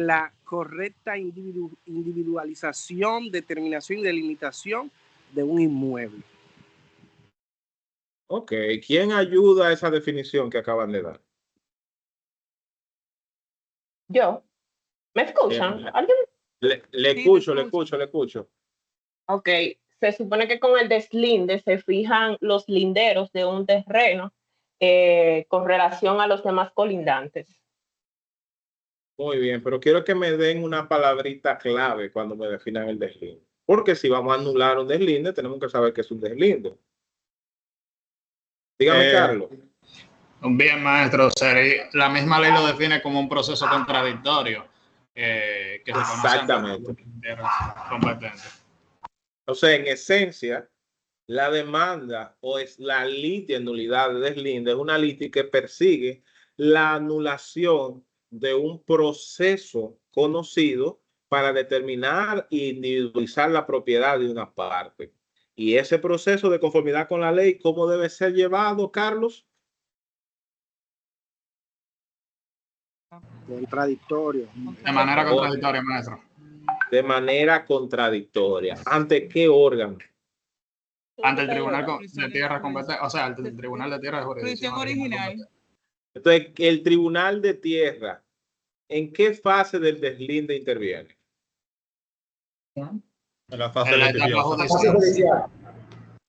la correcta individualización, determinación y delimitación de un inmueble. Ok, ¿quién ayuda a esa definición que acaban de dar? Yo. ¿Me escuchan? ¿Alguien? Le escucho. Ok, se supone que con el deslinde se fijan los linderos de un terreno con relación a los demás colindantes. Muy bien, pero quiero que me den una palabrita clave cuando me definan el deslinde. Porque si vamos a anular un deslinde, tenemos que saber qué es un deslinde. Dígame, Carlos. Bien, maestro. La misma ley lo define como un proceso contradictorio que se conoce ante tierras competentes. O sea, en esencia, la demanda o es la litis en nulidad de deslinde es una litis que persigue la anulación de un proceso conocido para determinar e individualizar la propiedad de una parte. Y ese proceso de conformidad con la ley, ¿cómo debe ser llevado, Carlos? Contradictorio. De manera contradictoria, maestro. De manera contradictoria. ¿Ante qué órgano? Ante el Tribunal de Tierra competente, o sea, ante el Tribunal de Tierra de Jurisdicción Original. Entonces, el Tribunal de Tierra, ¿en qué fase del deslinde interviene? En la fase en la etapa judicial.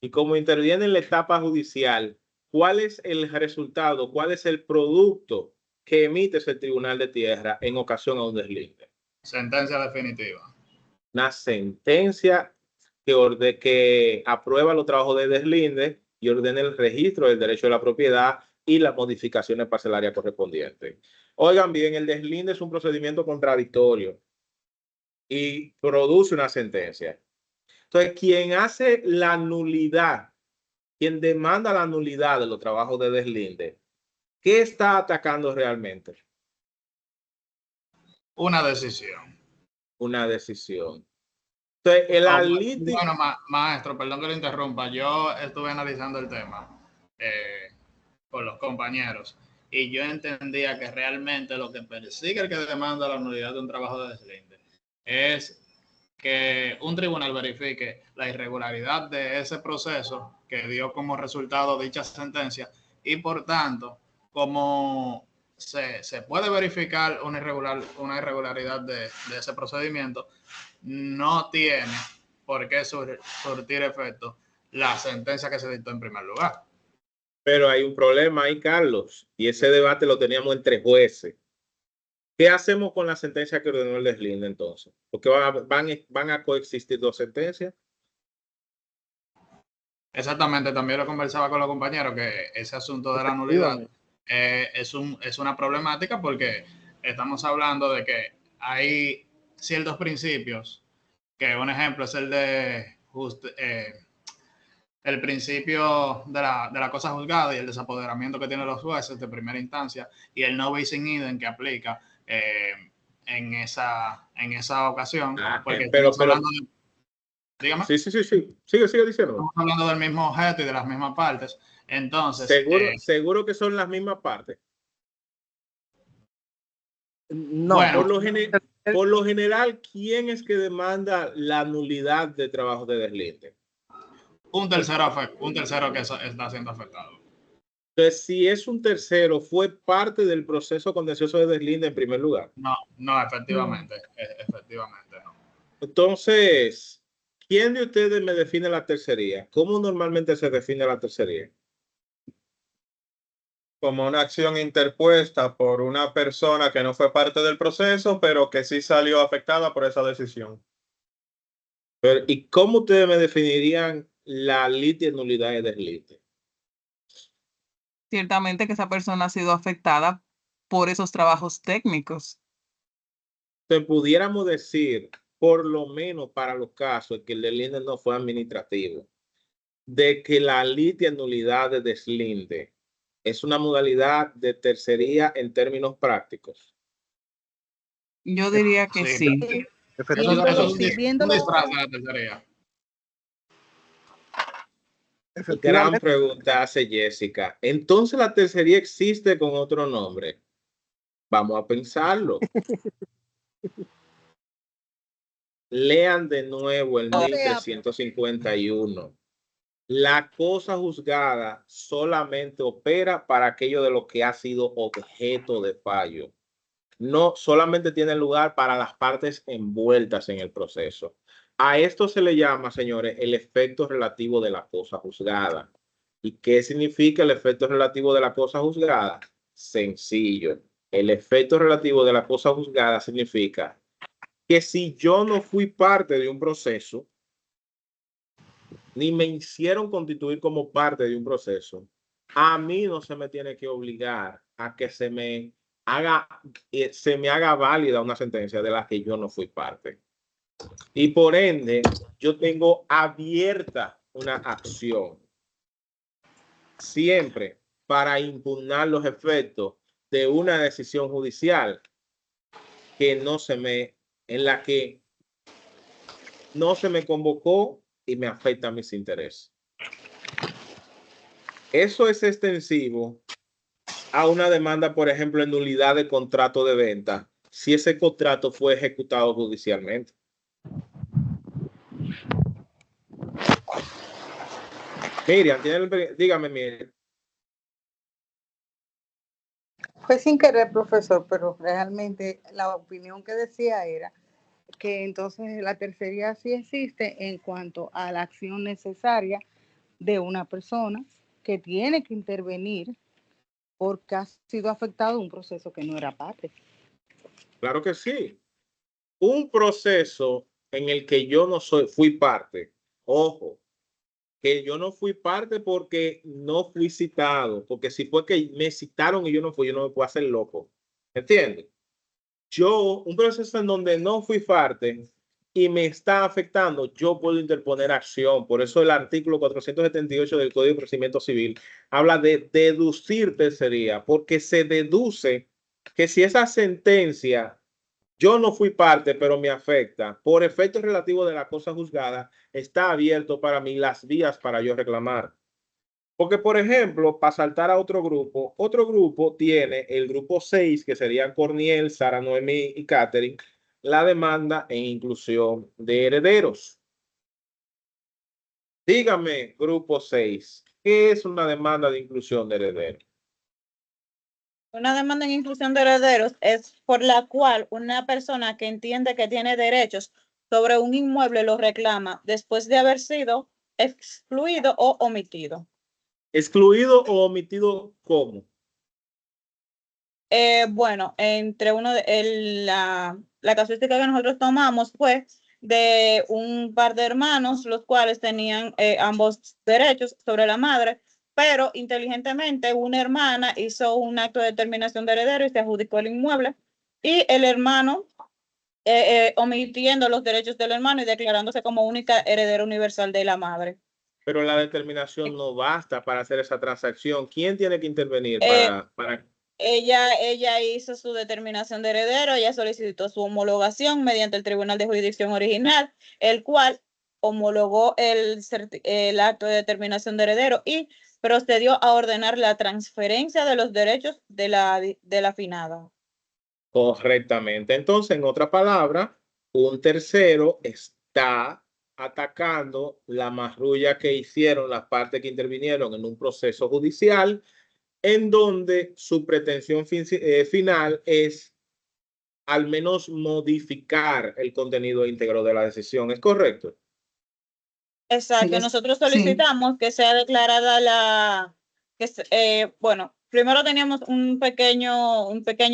Y como interviene en la etapa judicial, ¿cuál es el resultado? ¿Cuál es el producto que emite ese Tribunal de Tierra en ocasión a un deslinde? Sentencia definitiva. Una sentencia que aprueba los trabajos de deslinde y ordena el registro del derecho de la propiedad y las modificaciones parcelarias correspondientes. Oigan bien, el deslinde es un procedimiento contradictorio y produce una sentencia. Entonces, quien hace la nulidad, quien demanda la nulidad de los trabajos de deslinde, ¿qué está atacando realmente? Una decisión. Una decisión. Entonces, bueno, maestro, perdón que lo interrumpa. Yo estuve analizando el tema con los compañeros y yo entendía que realmente lo que persigue el que demanda la nulidad de un trabajo de deslinde es que un tribunal verifique la irregularidad de ese proceso que dio como resultado dicha sentencia y por tanto, como se puede verificar una irregularidad de ese procedimiento, no tiene por qué surtir efecto la sentencia que se dictó en primer lugar. Pero hay un problema ahí, Carlos, y ese debate lo teníamos entre jueces. ¿Qué hacemos con la sentencia que ordenó el deslinde entonces? Porque van a coexistir dos sentencias. Exactamente, también lo conversaba con los compañeros que ese asunto de la nulidad es una problemática porque estamos hablando de que hay ciertos principios, que un ejemplo es el de el principio de la cosa juzgada y el desapoderamiento que tienen los jueces de primera instancia y el no bis in idem que aplica en esa ocasión, porque estamos hablando de, dígame. Sí. Sigue diciendo. Estamos hablando del mismo objeto y de las mismas partes. Entonces, seguro que son las mismas partes. No, bueno, por lo general, ¿quién es que demanda la nulidad de trabajo de deslinde? Un tercero que está siendo afectado. Entonces, si es un tercero, ¿fue parte del proceso contencioso de deslinde en primer lugar? No, efectivamente no. Entonces, ¿quién de ustedes me define la tercería? ¿Cómo normalmente se define la tercería? Como una acción interpuesta por una persona que no fue parte del proceso, pero que sí salió afectada por esa decisión. ¿Y cómo ustedes me definirían la litis nulidad de deslinde? Ciertamente que esa persona ha sido afectada por esos trabajos técnicos. Entonces, pudiéramos decir, por lo menos para los casos en que el deslinde no fue administrativo, de que la litis nulidad de deslinde es una modalidad de tercería en términos prácticos. Yo diría que sí. Gran pregunta hace Jessica. Entonces la tercería existe con otro nombre. Vamos a pensarlo. Lean de nuevo el link de 151. La cosa juzgada solamente opera para aquello de lo que ha sido objeto de fallo. No solamente tiene lugar para las partes envueltas en el proceso. A esto se le llama, señores, el efecto relativo de la cosa juzgada. ¿Y qué significa el efecto relativo de la cosa juzgada? Sencillo. El efecto relativo de la cosa juzgada significa que si yo no fui parte de un proceso, ni me hicieron constituir como parte de un proceso, a mí no se me tiene que obligar a que se me haga válida una sentencia de la que yo no fui parte. Y por ende, yo tengo abierta una acción siempre para impugnar los efectos de una decisión judicial en la que no se me convocó y me afecta a mis intereses. Eso es extensivo a una demanda, por ejemplo, en nulidad de contrato de venta, si ese contrato fue ejecutado judicialmente. Miriam, dígame, Miriam. Fue sin querer, profesor, pero realmente la opinión que decía era que entonces la tercería sí existe en cuanto a la acción necesaria de una persona que tiene que intervenir porque ha sido afectado un proceso que no era parte. Claro que sí. Un proceso en el que yo no fui parte. Ojo, que yo no fui parte porque no fui citado, porque si fue que me citaron y yo no fui, yo no me puedo hacer loco. ¿Entiendes? Un proceso en donde no fui parte y me está afectando, yo puedo interponer acción. Por eso el artículo 478 del Código de Procedimiento Civil habla de deducir tercería, porque se deduce que si esa sentencia yo no fui parte, pero me afecta, por efectos relativos de la cosa juzgada, está abierto para mí las vías para yo reclamar. Porque, por ejemplo, para saltar a otro grupo tiene el grupo 6, que serían Corniel, Sara, Noemí y Catherine, la demanda en inclusión de herederos. Dígame, grupo 6, ¿qué es una demanda de inclusión de herederos? Una demanda en inclusión de herederos es por la cual una persona que entiende que tiene derechos sobre un inmueble lo reclama después de haber sido excluido o omitido. ¿Excluido o omitido cómo? Bueno, entre la casuística que nosotros tomamos fue de un par de hermanos, los cuales tenían ambos derechos sobre la madre, pero inteligentemente una hermana hizo un acto de determinación de heredero y se adjudicó el inmueble, y el hermano omitiendo los derechos del hermano y declarándose como única heredera universal de la madre. Pero la determinación no basta para hacer esa transacción. ¿Quién tiene que intervenir para... Ella hizo su determinación de heredero, ella solicitó su homologación mediante el Tribunal de Jurisdicción Original, el cual homologó el acto de determinación de heredero y procedió a ordenar la transferencia de los derechos de la finada. Correctamente. Entonces, en otra palabra, un tercero está atacando la marrulla que hicieron las partes que intervinieron en un proceso judicial, en donde su pretensión final es al menos modificar el contenido íntegro de la decisión. ¿Es correcto? Exacto. Nosotros solicitamos que sea declarada bueno, primero teníamos un pequeño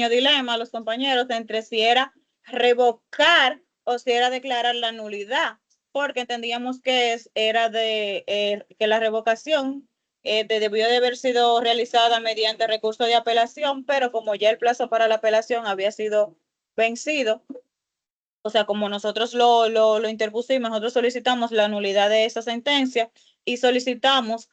dilema los compañeros entre si era revocar o si era declarar la nulidad, porque entendíamos que que la revocación debió de haber sido realizada mediante recurso de apelación, pero como ya el plazo para la apelación había sido vencido, o sea, como nosotros lo interpusimos, nosotros solicitamos la nulidad de esa sentencia y solicitamos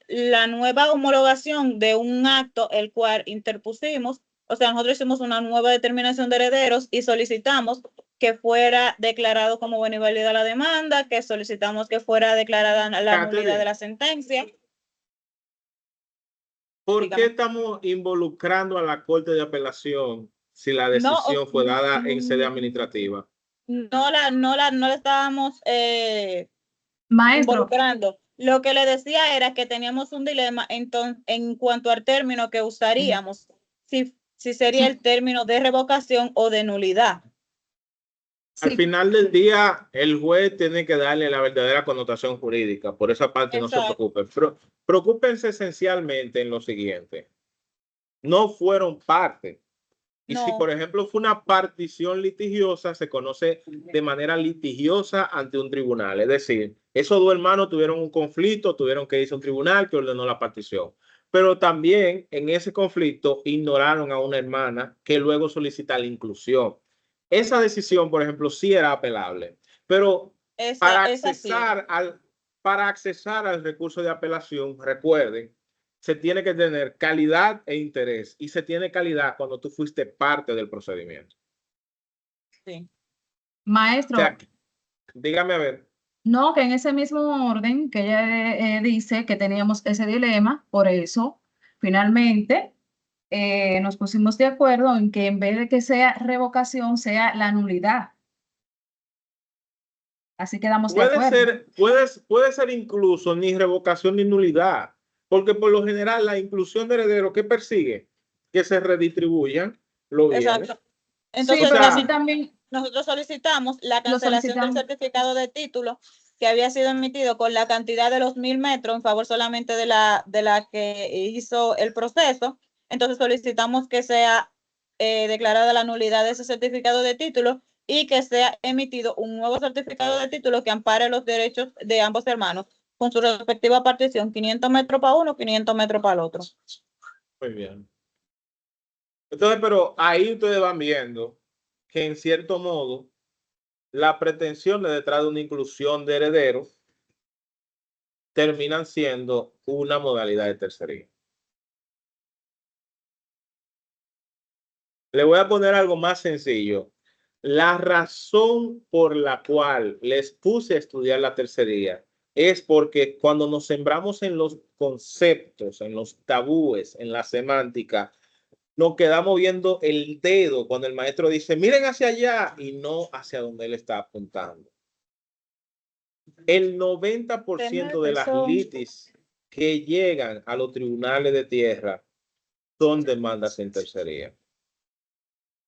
la nueva homologación de un acto el cual interpusimos. O sea, nosotros hicimos una nueva determinación de herederos y solicitamos que fuera declarado como buena y válida la demanda, que solicitamos que fuera declarada la nulidad de la sentencia. ¿Por qué estamos involucrando a la Corte de Apelación si la decisión fue dada en sede administrativa? No la estábamos Maestro. involucrando. Lo que le decía era que teníamos un dilema en cuanto al término que usaríamos, si sería el término de revocación o de nulidad. Al final del día, el juez tiene que darle la verdadera connotación jurídica. Por esa parte no se preocupen. Pero preocúpense esencialmente en lo siguiente. No fueron parte. Y si, por ejemplo, fue una partición litigiosa, se conoce de manera litigiosa ante un tribunal. Es decir, esos dos hermanos tuvieron un conflicto, tuvieron que irse a un tribunal que ordenó la partición. Pero también en ese conflicto ignoraron a una hermana que luego solicita la inclusión. Esa decisión, por ejemplo, sí era apelable. Pero para accesar al recurso de apelación, recuerden, se tiene que tener calidad e interés, y se tiene calidad cuando tú fuiste parte del procedimiento. Sí. Maestro. O sea, dígame a ver. No, que en ese mismo orden que ella dice que teníamos ese dilema, por eso finalmente nos pusimos de acuerdo en que en vez de que sea revocación, sea la nulidad. Así quedamos de acuerdo. Puede ser incluso ni revocación ni nulidad. Porque por lo general la inclusión de herederos, ¿qué persigue? Que se redistribuyan los bienes. Exacto. Entonces, sí, así también nosotros solicitamos la cancelación del certificado de título que había sido emitido con la cantidad de los 1000 metros en favor solamente de la que hizo el proceso. Entonces solicitamos que sea declarada la nulidad de ese certificado de título y que sea emitido un nuevo certificado de título que ampare los derechos de ambos hermanos con su respectiva partición, 500 metros para uno, 500 metros para el otro. Muy bien. Entonces, pero ahí ustedes van viendo que en cierto modo la pretensión de detrás de una inclusión de herederos terminan siendo una modalidad de tercería. Le voy a poner algo más sencillo. La razón por la cual les puse a estudiar la tercería es porque cuando nos sembramos en los conceptos, en los tabúes, en la semántica, nos quedamos viendo el dedo cuando el maestro dice, miren hacia allá y no hacia donde él está apuntando. El 90% de las litis que llegan a los tribunales de tierra son demandas en tercería.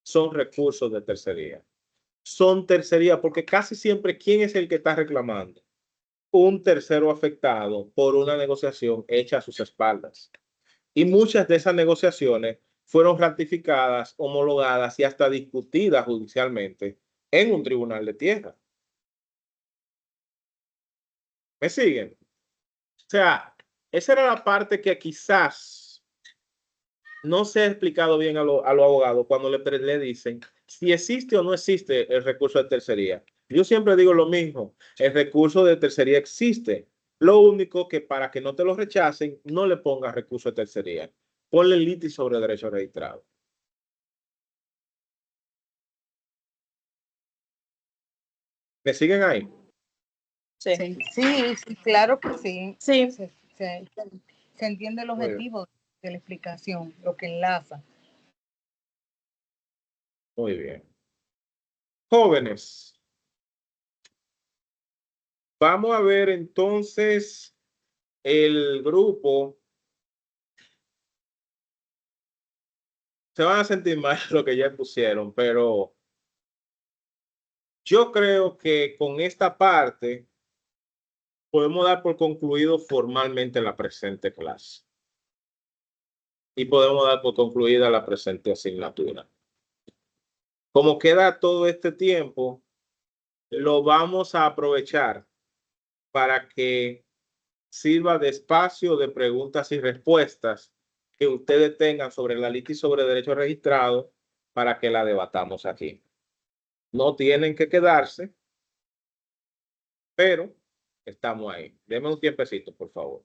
Son recursos de tercería. Son tercería porque casi siempre, ¿quién es el que está reclamando? Un tercero afectado por una negociación hecha a sus espaldas. Y muchas de esas negociaciones fueron ratificadas, homologadas y hasta discutidas judicialmente en un tribunal de tierra. ¿Me siguen? sea, esa era la parte que quizás no se ha explicado bien a los abogados cuando le dicen si existe o no existe el recurso de tercería. Yo siempre digo lo mismo, el recurso de tercería existe. Lo único que para que no te lo rechacen, no le pongas recurso de tercería. Ponle litis sobre derecho registrado. ¿Me siguen ahí? Sí, sí, claro que sí. Sí. Se entiende el Muy bien. objetivo de la explicación, lo que enlaza. Muy bien. Jóvenes, vamos a ver entonces el grupo. Se van a sentir mal lo que ya pusieron, pero yo creo que con esta parte podemos dar por concluido formalmente la presente clase. Y podemos dar por concluida la presente asignatura. Como queda todo este tiempo, lo vamos a aprovechar para que sirva de espacio de preguntas y respuestas que ustedes tengan sobre la litis sobre derecho registrado para que la debatamos aquí. No tienen que quedarse, pero estamos ahí. Deme un tiempecito, por favor.